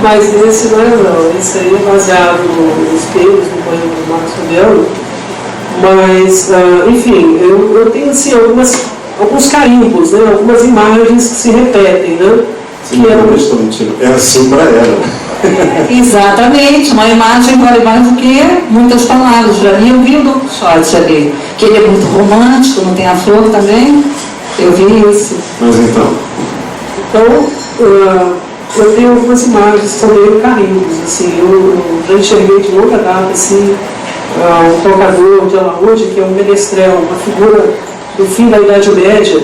Mas esse não é não. Esse aí é baseado nos espelhos, no poema do Marcos Aurélio. Mas, enfim, eu tenho assim, alguns carimbos, né? Algumas imagens que se repetem, né? Sim, é assim para ela. Exatamente, uma imagem vale mais do que muitas palavras. Para mim, eu vi o Dom Quixote ali, que ele é muito romântico, não tem a flor também. Eu vi isso. Mas então, eu tenho algumas imagens que são meio carimbos, assim, eu já enxerguei de longa data, assim, um tocador de alaúde, que é um menestrel, uma figura do fim da Idade Média,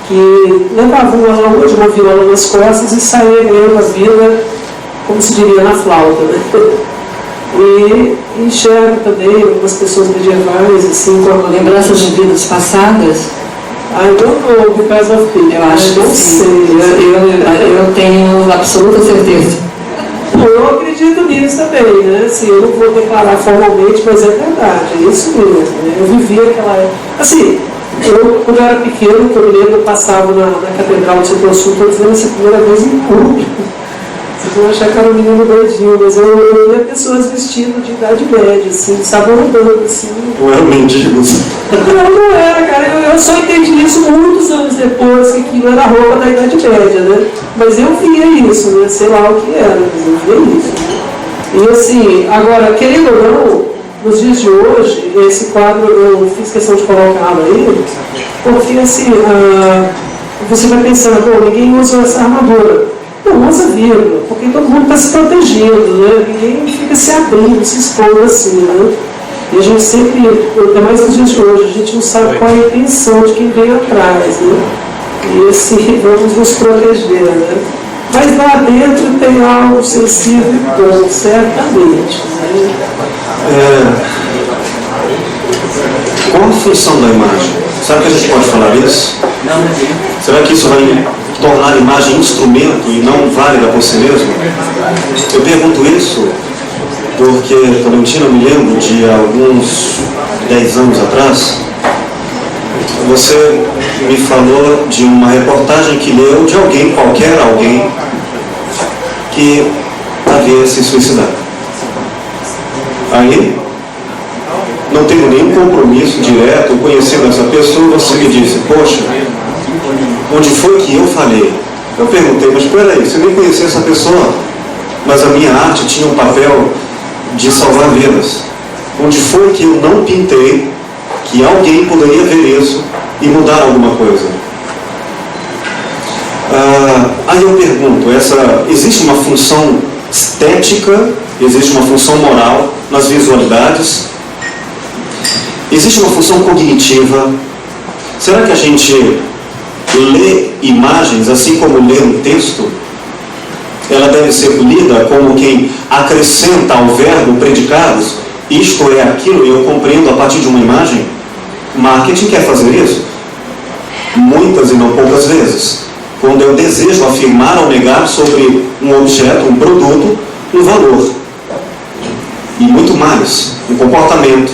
que levava um alaúde, uma viola nas costas e saía ganhando a vida, como se diria, na flauta, né? E enxergo também algumas pessoas medievais, assim, com lembranças de vidas passadas. I don't know, because of people. Eu acho que sim. Eu tenho absoluta certeza. Eu acredito nisso também, né? Assim, eu não vou declarar formalmente, mas é verdade, é isso mesmo. Né? Eu vivi aquela época. Assim, quando eu era pequeno, que eu me lembro, eu passava na Catedral de São Sul, estou dizendo essa primeira vez em público. Vocês vão achar que era um menino doidinho, mas eu via pessoas vestidas de Idade Média, assim, estavam andando, assim. não eram mendigos. Não era, cara. Eu só entendi isso muitos anos depois, que aquilo era roupa da Idade Média, né? Mas eu via isso, né? Sei lá o que era, mas eu via isso. E assim, agora, querendo ou não, nos dias de hoje, esse quadro eu fiz questão de colocá-lo aí, porque assim, você vai pensar, bom, ninguém usa essa armadura. Não usa vírgula, porque todo mundo está se protegendo, né? Ninguém fica se abrindo, se expondo assim, né? E a gente sempre, ainda mais nos dias de hoje, a gente não sabe qual é a intenção de quem vem atrás, né? E assim, vamos nos proteger, né? Mas lá dentro tem algo sensível e bom, certamente. Né? Qual a função da imagem? Sabe que a gente pode falar isso? Será que isso vai tornar a imagem instrumento e não válida por si mesmo? Eu pergunto isso porque, Tolentino, eu me lembro de alguns 10 anos atrás, você me falou de uma reportagem que leu de alguém, qualquer alguém, que havia se suicidado. Aí, não tendo nenhum compromisso direto, conhecendo essa pessoa, você me disse, poxa, onde foi que eu falei? Eu perguntei, mas peraí, você nem conhecia essa pessoa, mas a minha arte tinha um papel de salvar vidas. Onde foi que eu não pintei que alguém poderia ver isso e mudar alguma coisa? Aí eu pergunto, existe uma função estética, existe uma função moral nas visualidades, existe uma função cognitiva. Será que a gente lê imagens assim como lê um texto? Ela deve ser lida como quem acrescenta ao verbo predicados, isto é aquilo, e eu compreendo a partir de uma imagem. Marketing quer fazer isso muitas e não poucas vezes, quando eu desejo afirmar ou negar sobre um objeto, um produto, um valor e muito mais, um comportamento.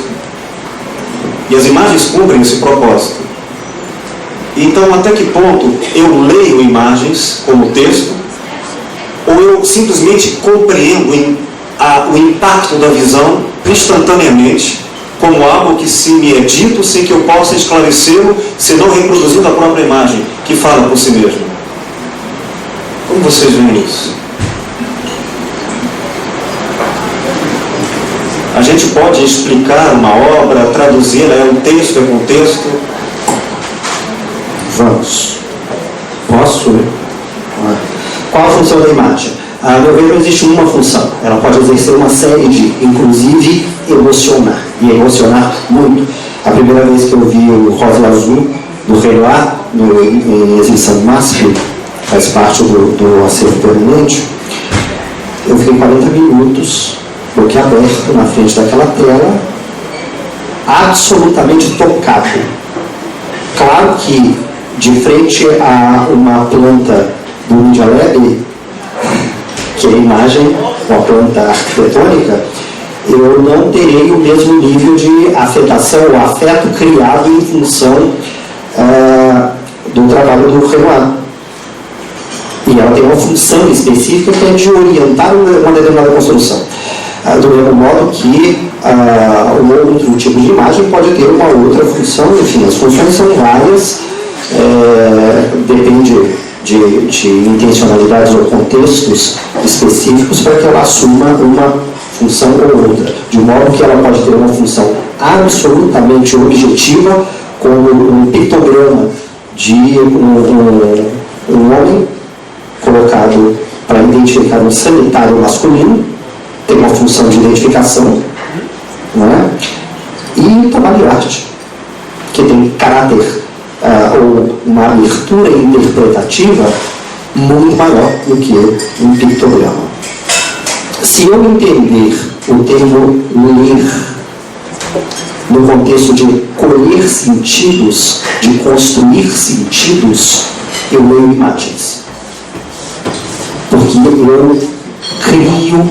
E as imagens cumprem esse propósito. Então, até que ponto eu leio imagens como texto, ou eu simplesmente compreendo o impacto da visão instantaneamente, como algo que se me é dito sem que eu possa esclarecê-lo, senão reproduzindo a própria imagem, que fala por si mesma. Como vocês veem isso? A gente pode explicar uma obra, traduzi-la, é um texto, é contexto? Vamos. Posso? Qual a função da imagem? A meu ver, não existe uma função. Ela pode exercer uma série de, inclusive, emocionar. E emocionar muito. A primeira vez que eu vi o Rosa Azul, do Renoir, em exibição máxima, faz parte do acervo permanente, eu fiquei 40 minutos, boquiaberto, na frente daquela tela, absolutamente tocado. Claro que, de frente a uma planta do Media Lab, que é a imagem, uma planta arquitetônica, eu não terei o mesmo nível de afetação ou afeto criado em função do trabalho do Renoir. E ela tem uma função específica que é de orientar uma determinada construção. Do mesmo modo que um outro tipo de imagem pode ter uma outra função, enfim, as funções são várias, depende de intencionalidades ou contextos específicos para que ela assuma uma função ou outra, de modo que ela pode ter uma função absolutamente objetiva, como um pictograma de um homem colocado para identificar um sanitário masculino, tem uma função de identificação, não é? E trabalho de arte, que tem caráter ou uma abertura interpretativa muito maior do que um pictograma. Se eu entender o termo ler no contexto de colher sentidos, de construir sentidos, eu leio imagens. Porque eu crio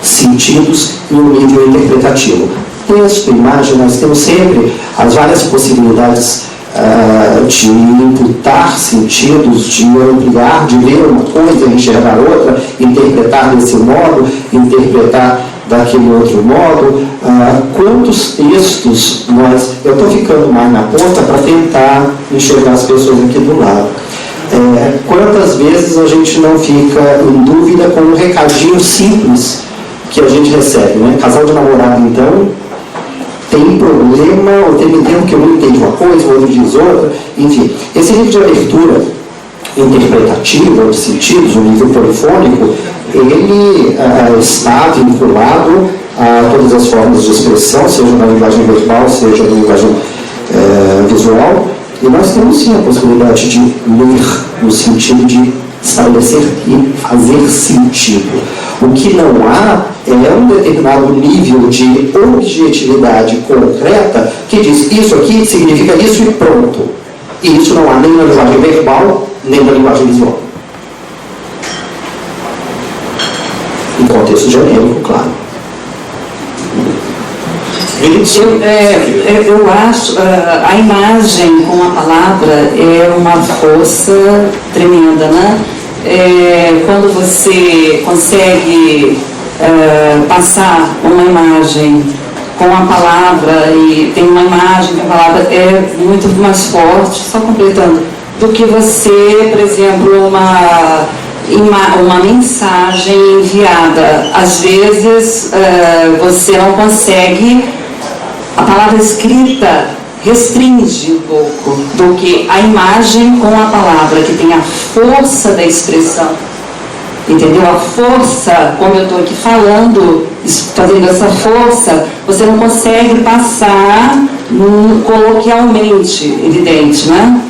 sentidos em um nível interpretativo. Texto, imagem, nós temos sempre as várias possibilidades de imputar sentidos, de ampliar, de ler uma coisa, enxergar outra, interpretar desse modo, interpretar daquele outro modo. Quantos textos eu estou ficando mais na ponta para tentar enxergar as pessoas aqui do lado. Quantas vezes a gente não fica em dúvida com um recadinho simples que a gente recebe, né? Casal de namorado, então, tem problema, ou tem tempo que eu não entendo uma coisa, o outro diz outra, enfim. Esse nível de abertura interpretativa de sentidos, o nível polifônico, ele está vinculado a todas as formas de expressão, seja na linguagem verbal, seja na linguagem visual, e nós temos sim a possibilidade de ler no sentido de estabelecer e fazer sentido. O que não há é um determinado nível de objetividade concreta que diz isso aqui significa isso e pronto. E isso não há nem na linguagem verbal, nem na linguagem visual. Em contexto genérico, claro. Eu acho a imagem com a palavra é uma força tremenda, né? Quando você consegue passar uma imagem com a palavra e tem uma imagem com a palavra, é muito mais forte, só completando, do que você, por exemplo, uma mensagem enviada. Às vezes você não consegue, a palavra escrita restringe um pouco do que a imagem com a palavra, que tem a força da expressão. Entendeu? A força, como eu estou aqui falando, fazendo essa força, você não consegue passar coloquialmente, evidente, né?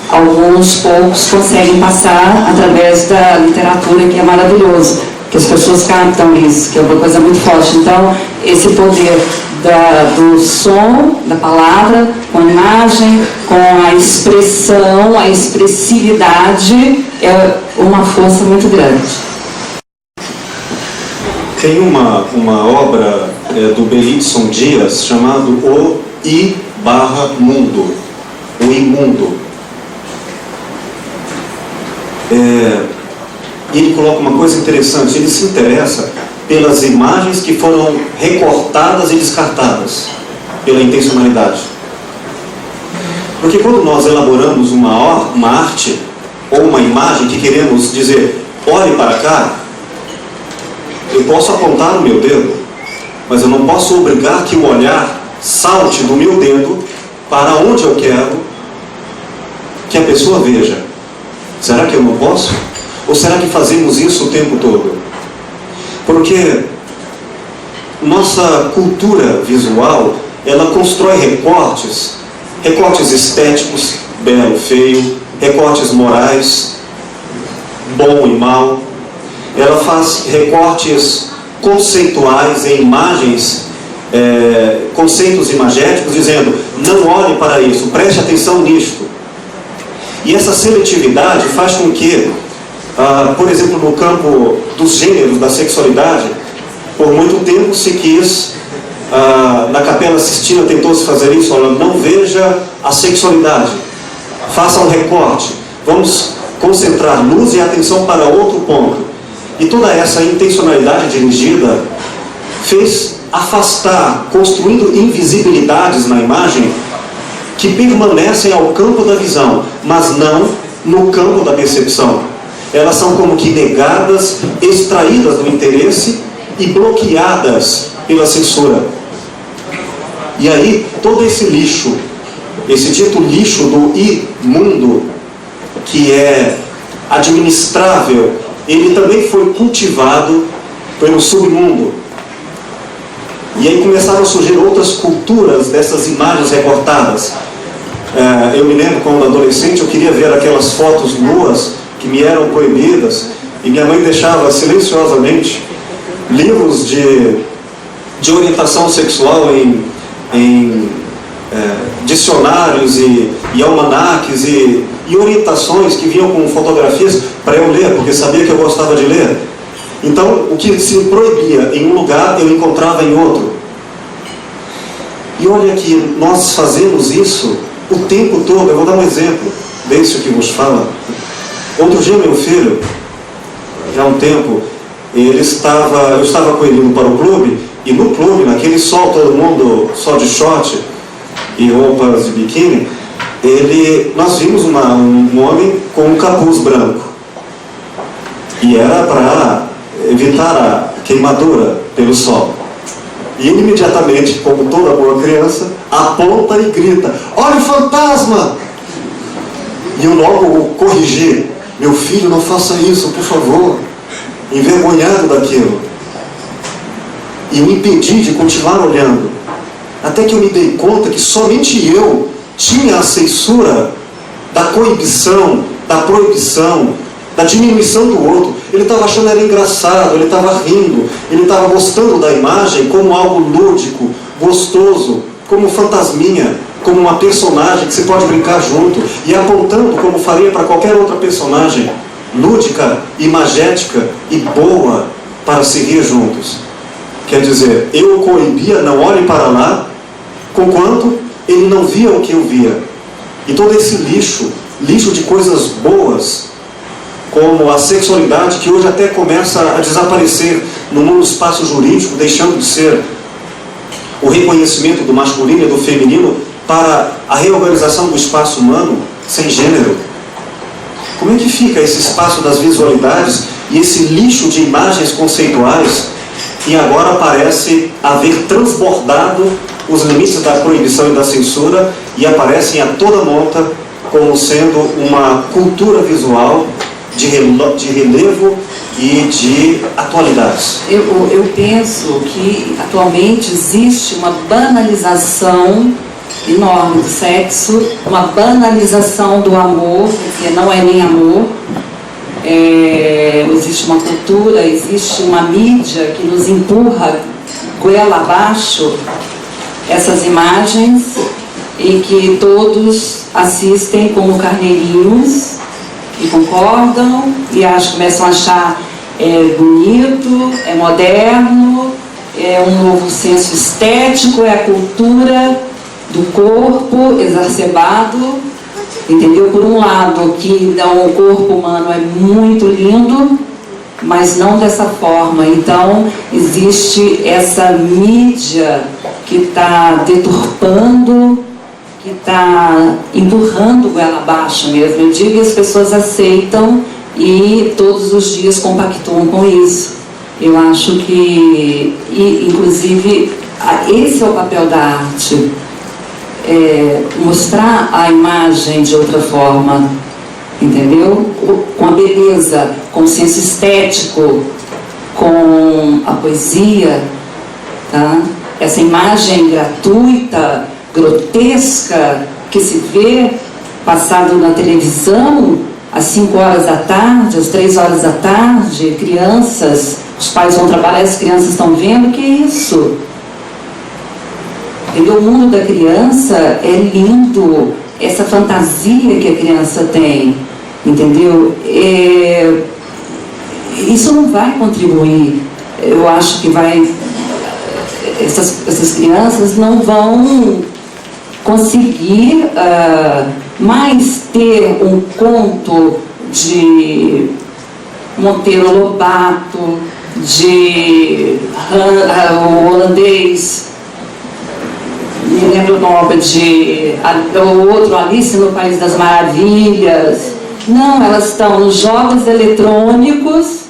Alguns poucos conseguem passar através da literatura, que é maravilhoso, que as pessoas captam isso, que é uma coisa muito forte. Então, esse poder do som, da palavra, com a imagem, com a expressão, a expressividade, é uma força muito grande. Tem uma obra do Belitson Dias chamado O I/Mundo, o imundo. Ele coloca uma coisa interessante, ele se interessa pelas imagens que foram recortadas e descartadas, pela intencionalidade. Porque quando nós elaboramos uma arte ou uma imagem que queremos dizer, olhe para cá, eu posso apontar o meu dedo, mas eu não posso obrigar que o olhar salte do meu dedo para onde eu quero que a pessoa veja. Será que eu não posso? Ou será que fazemos isso o tempo todo? Porque nossa cultura visual, ela constrói recortes estéticos, belo, feio, recortes morais, bom e mal. Ela faz recortes conceituais em imagens conceitos imagéticos, dizendo, não olhe para isso, preste atenção nisto. E essa seletividade faz com que, por exemplo, no campo dos gêneros, da sexualidade, por muito tempo se quis, na Capela Sistina tentou-se fazer isso, olha, não veja a sexualidade, faça um recorte, vamos concentrar luz e atenção para outro ponto. E toda essa intencionalidade dirigida fez afastar, construindo invisibilidades na imagem que permanecem ao campo da visão, mas não no campo da percepção. Elas são como que negadas, extraídas do interesse e bloqueadas pela censura. E aí, todo esse lixo, esse dito lixo do imundo, que é administrável, ele também foi cultivado pelo submundo. E aí começaram a surgir outras culturas dessas imagens recortadas. Eu me lembro, quando adolescente, eu queria ver aquelas fotos nuas que me eram proibidas, e minha mãe deixava silenciosamente livros de orientação sexual em dicionários e almanaques e orientações que vinham com fotografias para eu ler, porque sabia que eu gostava de ler. Então, o que se proibia em um lugar, eu encontrava em outro. E olha que nós fazemos isso o tempo todo. Eu vou dar um exemplo desse que vos fala. Outro dia, meu filho, já há um tempo, eu estava com ele indo para o clube, e no clube, naquele sol, todo mundo só de short e roupas de biquíni, nós vimos um homem com um capuz branco. E era para evitar a queimadura pelo sol. E ele imediatamente, como toda boa criança, aponta e grita, olha o fantasma! E eu logo o corrigi, meu filho, não faça isso, por favor. Envergonhado daquilo. E o impedi de continuar olhando. Até que eu me dei conta que somente eu tinha a censura da coibição, da proibição, da diminuição do outro. Ele estava achando era engraçado, ele estava rindo, ele estava gostando da imagem como algo lúdico, gostoso, como fantasminha, como uma personagem que você pode brincar junto, e apontando como faria para qualquer outra personagem, lúdica, imagética e boa para se rir juntos. Quer dizer, eu o coibia, não olhe para lá, conquanto ele não via o que eu via. E todo esse lixo de coisas boas, como a sexualidade, que hoje até começa a desaparecer no mundo do espaço jurídico, deixando de ser o reconhecimento do masculino e do feminino para a reorganização do espaço humano sem gênero. Como é que fica esse espaço das visualidades e esse lixo de imagens conceituais que agora parece haver transbordado os limites da proibição e da censura e aparecem a toda monta como sendo uma cultura visual de relevo e de atualidades? Eu penso que atualmente existe uma banalização enorme do sexo, uma banalização do amor, porque não é nem amor. Existe uma cultura, existe uma mídia que nos empurra goela abaixo essas imagens e que todos assistem como carneirinhos e concordam e começam a achar bonito, é moderno, é um novo senso estético, é a cultura do corpo exacerbado, entendeu? Por um lado, que o corpo humano é muito lindo, mas não dessa forma. Então, existe essa mídia que está deturpando, que está empurrando goela abaixo mesmo. Eu digo, e as pessoas aceitam e todos os dias compactuam com isso. Eu acho que, inclusive, esse é o papel da arte. Mostrar a imagem de outra forma, entendeu? Com a beleza, com o senso estético, com a poesia, tá? Essa imagem gratuita, grotesca, que se vê passado na televisão às 5 horas da tarde, às 3 horas da tarde, crianças, os pais vão trabalhar, as crianças estão vendo, que é isso? entendeu? O mundo da criança é lindo, essa fantasia que a criança tem, entendeu? Isso não vai contribuir, eu acho que vai, essas crianças não vão conseguir mais ter um conto de Monteiro Lobato, de o holandês, me lembro o nome, o outro Alice no País das Maravilhas. Não, elas estão nos jogos eletrônicos,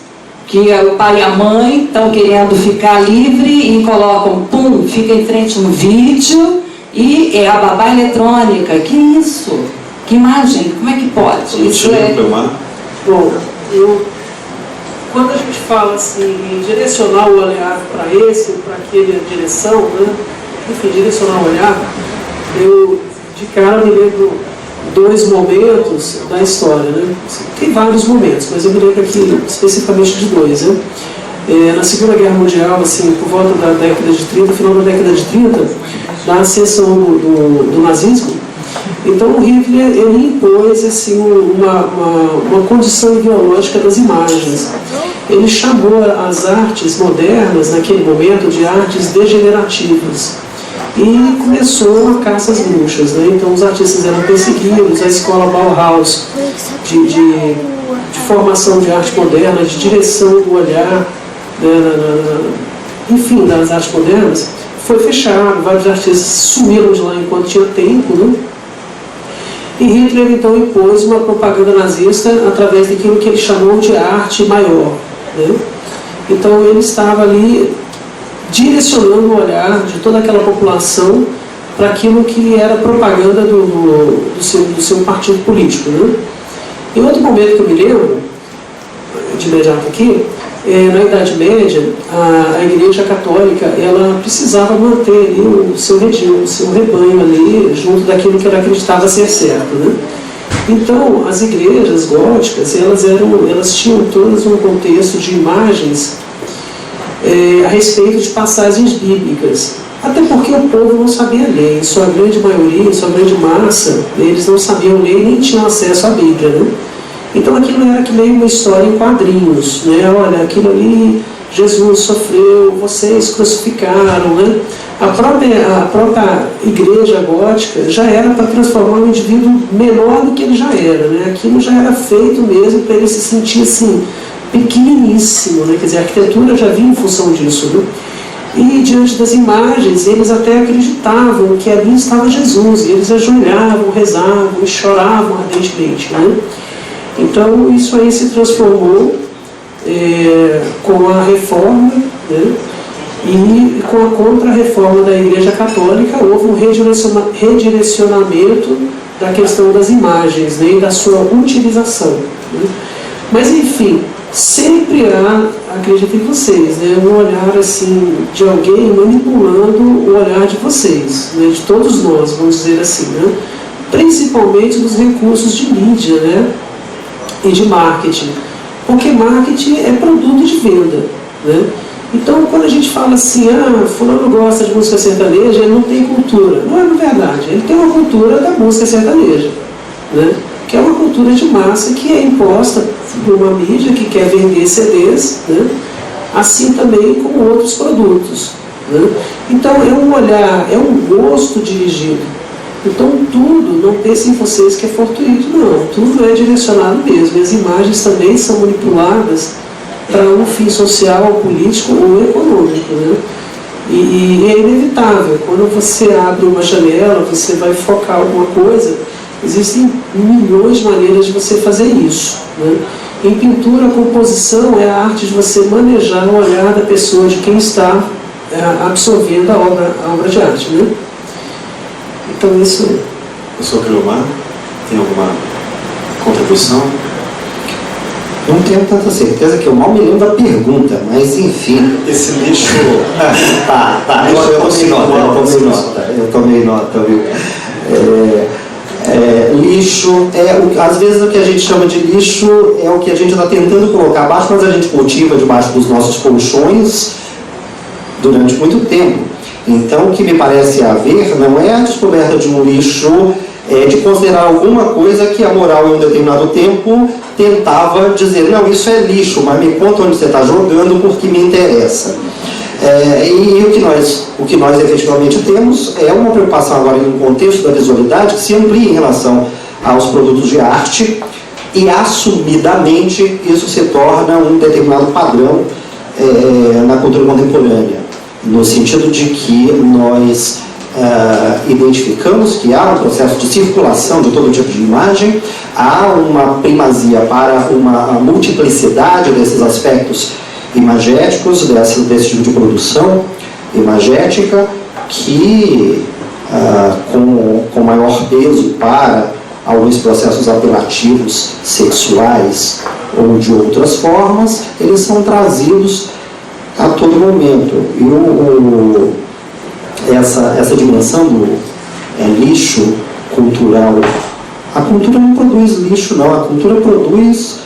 que o pai e a mãe estão querendo ficar livre e colocam, pum, fica em frente um vídeo e é a babá eletrônica. Que isso? Que imagem? Como é que pode? Isso Bom, quando a gente fala assim, em direcionar o olhar para esse ou para aquela direção, né? Enfim, direcionar o olhar, eu de cara me lembro 2 momentos da história, né? Tem vários momentos, mas eu me lembro aqui especificamente de 2, né? Na Segunda Guerra Mundial, assim, por volta da década de 30, final da década de 30, da ascensão do nazismo, então o Hitler ele impôs assim, uma condição ideológica das imagens. Ele chamou as artes modernas, naquele momento, de artes degenerativas. E começou a caça às bruxas, né? Então os artistas eram perseguidos, a escola Bauhaus de formação de arte moderna, de direção do olhar, enfim, das artes modernas, foi fechado, vários artistas sumiram de lá enquanto tinha tempo, né? E Hitler então impôs uma propaganda nazista através daquilo que ele chamou de arte maior, né? Então ele estava ali direcionando o olhar de toda aquela população para aquilo que era propaganda do seu partido político, né? Em outro momento que eu me lembro, de imediato aqui, na Idade Média, a Igreja Católica ela precisava manter ali o seu redil, o seu rebanho ali, junto daquilo que ela acreditava ser certo, né? Então, as igrejas góticas, elas tinham todas um contexto de imagens a respeito de passagens bíblicas. Até porque o povo não sabia ler, em sua grande maioria, em sua grande massa, eles não sabiam ler e nem tinham acesso à Bíblia, né? Então aquilo era que meio uma história em quadrinhos, né? Olha, aquilo ali, Jesus sofreu, vocês crucificaram, né? A própria igreja gótica já era para transformar um indivíduo menor do que ele já era, né? Aquilo já era feito mesmo para ele se sentir assim, pequeniníssimo, né? Quer dizer, a arquitetura já vinha em função disso, né? E diante das imagens, eles até acreditavam que ali estava Jesus, e eles ajoelhavam, rezavam e choravam ardentemente, né? Então isso aí se transformou com a reforma, né? E com a contra-reforma da Igreja Católica houve um redirecionamento da questão das imagens, né? E da sua utilização, né? Mas enfim, sempre há, acredito em vocês, né? Um olhar assim de alguém manipulando o olhar de vocês, né? De todos nós, vamos dizer assim, né? Principalmente dos recursos de mídia, né? E de marketing, porque marketing é produto de venda, né? Então quando a gente fala assim, fulano gosta de música sertaneja, ele não tem cultura. Não é verdade, ele tem uma cultura da música sertaneja, né? Que é uma cultura de massa que é imposta por uma mídia que quer vender CDs, né? Assim também como outros produtos, né? Então é um olhar, é um gosto dirigido. Então tudo, não pensem em vocês que é fortuito, não, tudo é direcionado mesmo, e as imagens também são manipuladas para um fim social, político ou econômico, né? E é inevitável, quando você abre uma janela, você vai focar alguma coisa, existem milhões de maneiras de você fazer isso, né? Em pintura, a composição é a arte de você manejar o olhar da pessoa, de quem está absorvendo a obra de arte, né? Então isso é. Professor Cleomar, tem alguma contribuição? Não tenho tanta certeza que eu mal me lembro da pergunta, mas enfim. Esse lixo... Tá, eu tomei nota, viu? Lixo, às vezes o que a gente chama de lixo é o que a gente está tentando colocar abaixo, mas a gente cultiva debaixo dos nossos colchões durante muito tempo. Então, o que me parece haver não é a descoberta de um lixo, de considerar alguma coisa que a moral, em um determinado tempo, tentava dizer, não, isso é lixo, mas me conta onde você está jogando porque me interessa. E o que nós efetivamente temos é uma preocupação agora em um contexto da visualidade que se amplia em relação aos produtos de arte, e assumidamente isso se torna um determinado padrão na cultura contemporânea, no sentido de que nós identificamos que há um processo de circulação de todo tipo de imagem, há uma primazia para uma multiplicidade desses aspectos imagéticos, desse tipo de produção imagética, que com maior peso para alguns processos apelativos sexuais ou de outras formas, eles são trazidos a todo momento. E essa dimensão do lixo cultural, a cultura não produz lixo, não, a cultura produz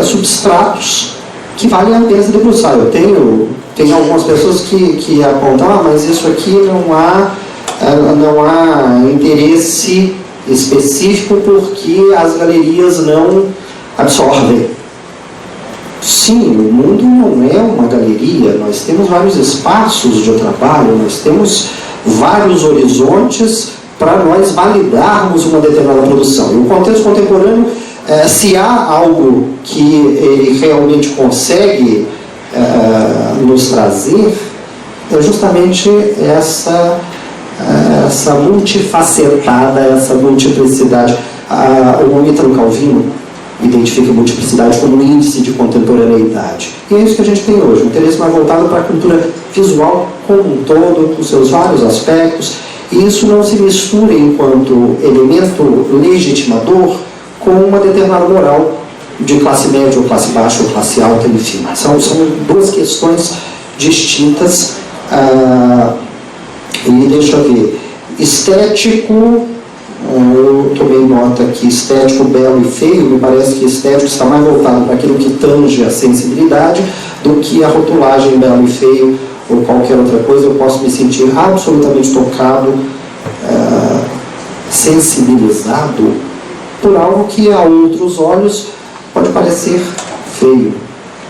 substratos que valem a pena se debruçar. Eu tenho algumas pessoas que apontam, mas isso aqui não há interesse específico porque as galerias não absorvem. Sim, o mundo não é uma galeria, nós temos vários espaços de trabalho, nós temos vários horizontes para nós validarmos uma determinada produção. E o contexto contemporâneo, se há algo que ele realmente consegue nos trazer, é justamente essa multifacetada, essa multiplicidade. O Ítalo Calvino identifica a multiplicidade como um índice de contemporaneidade. E é isso que a gente tem hoje, um interesse mais voltado para a cultura visual como um todo, com seus vários aspectos, e isso não se mistura enquanto elemento legitimador com uma determinada moral de classe média ou classe baixa ou classe alta, enfim. São duas questões distintas. E deixa eu ver, estético, eu tomei nota aqui, estético, belo e feio, me parece que estético está mais voltado para aquilo que tange a sensibilidade do que a rotulagem belo e feio ou qualquer outra coisa. Eu posso me sentir absolutamente tocado, sensibilizado por algo que a outros olhos pode parecer feio.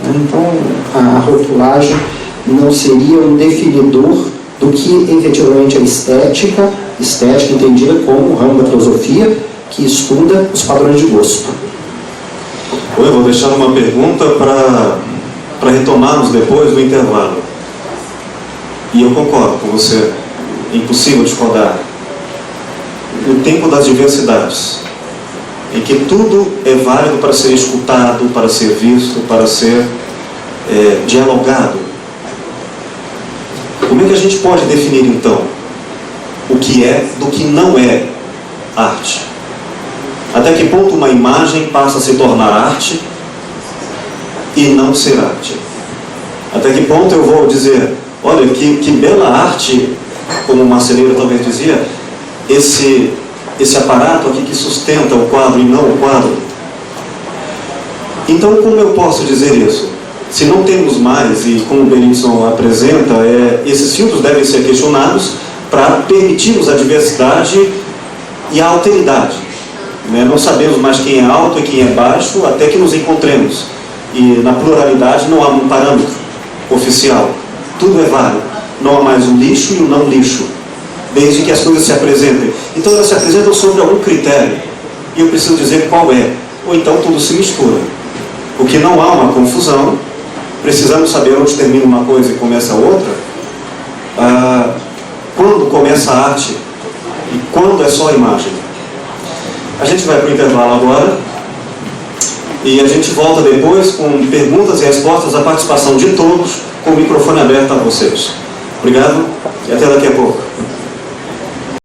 Então, a rotulagem não seria um definidor do que efetivamente é estética entendida como o ramo da filosofia que estuda os padrões de gosto. Eu vou deixar uma pergunta para retomarmos depois do intervalo. E eu concordo com você, é impossível discordar. No tempo das diversidades, em que tudo é válido para ser escutado, para ser visto, para ser dialogado, como é que a gente pode definir, então, o que é do que não é arte? Até que ponto uma imagem passa a se tornar arte e não ser arte? Até que ponto eu vou dizer, olha, que bela arte, como o marceneiro talvez dizia, esse aparato aqui que sustenta o quadro e não o quadro. Então, como eu posso dizer isso? Se não temos mais, e como o Benilson apresenta, esses filtros devem ser questionados para permitirmos a diversidade e a alteridade. Não sabemos mais quem é alto e quem é baixo até que nos encontremos. E na pluralidade não há um parâmetro oficial. Tudo é válido. Não há mais o lixo e o não lixo, desde que as coisas se apresentem. Então elas se apresentam sobre algum critério. E eu preciso dizer qual é. Ou então tudo se mistura. Porque não há uma confusão. Precisamos saber onde termina uma coisa e começa a outra. Quando começa a arte e quando é só a imagem. A gente vai para o intervalo agora e a gente volta depois com perguntas e respostas, a participação de todos, com o microfone aberto a vocês. Obrigado e até daqui a pouco.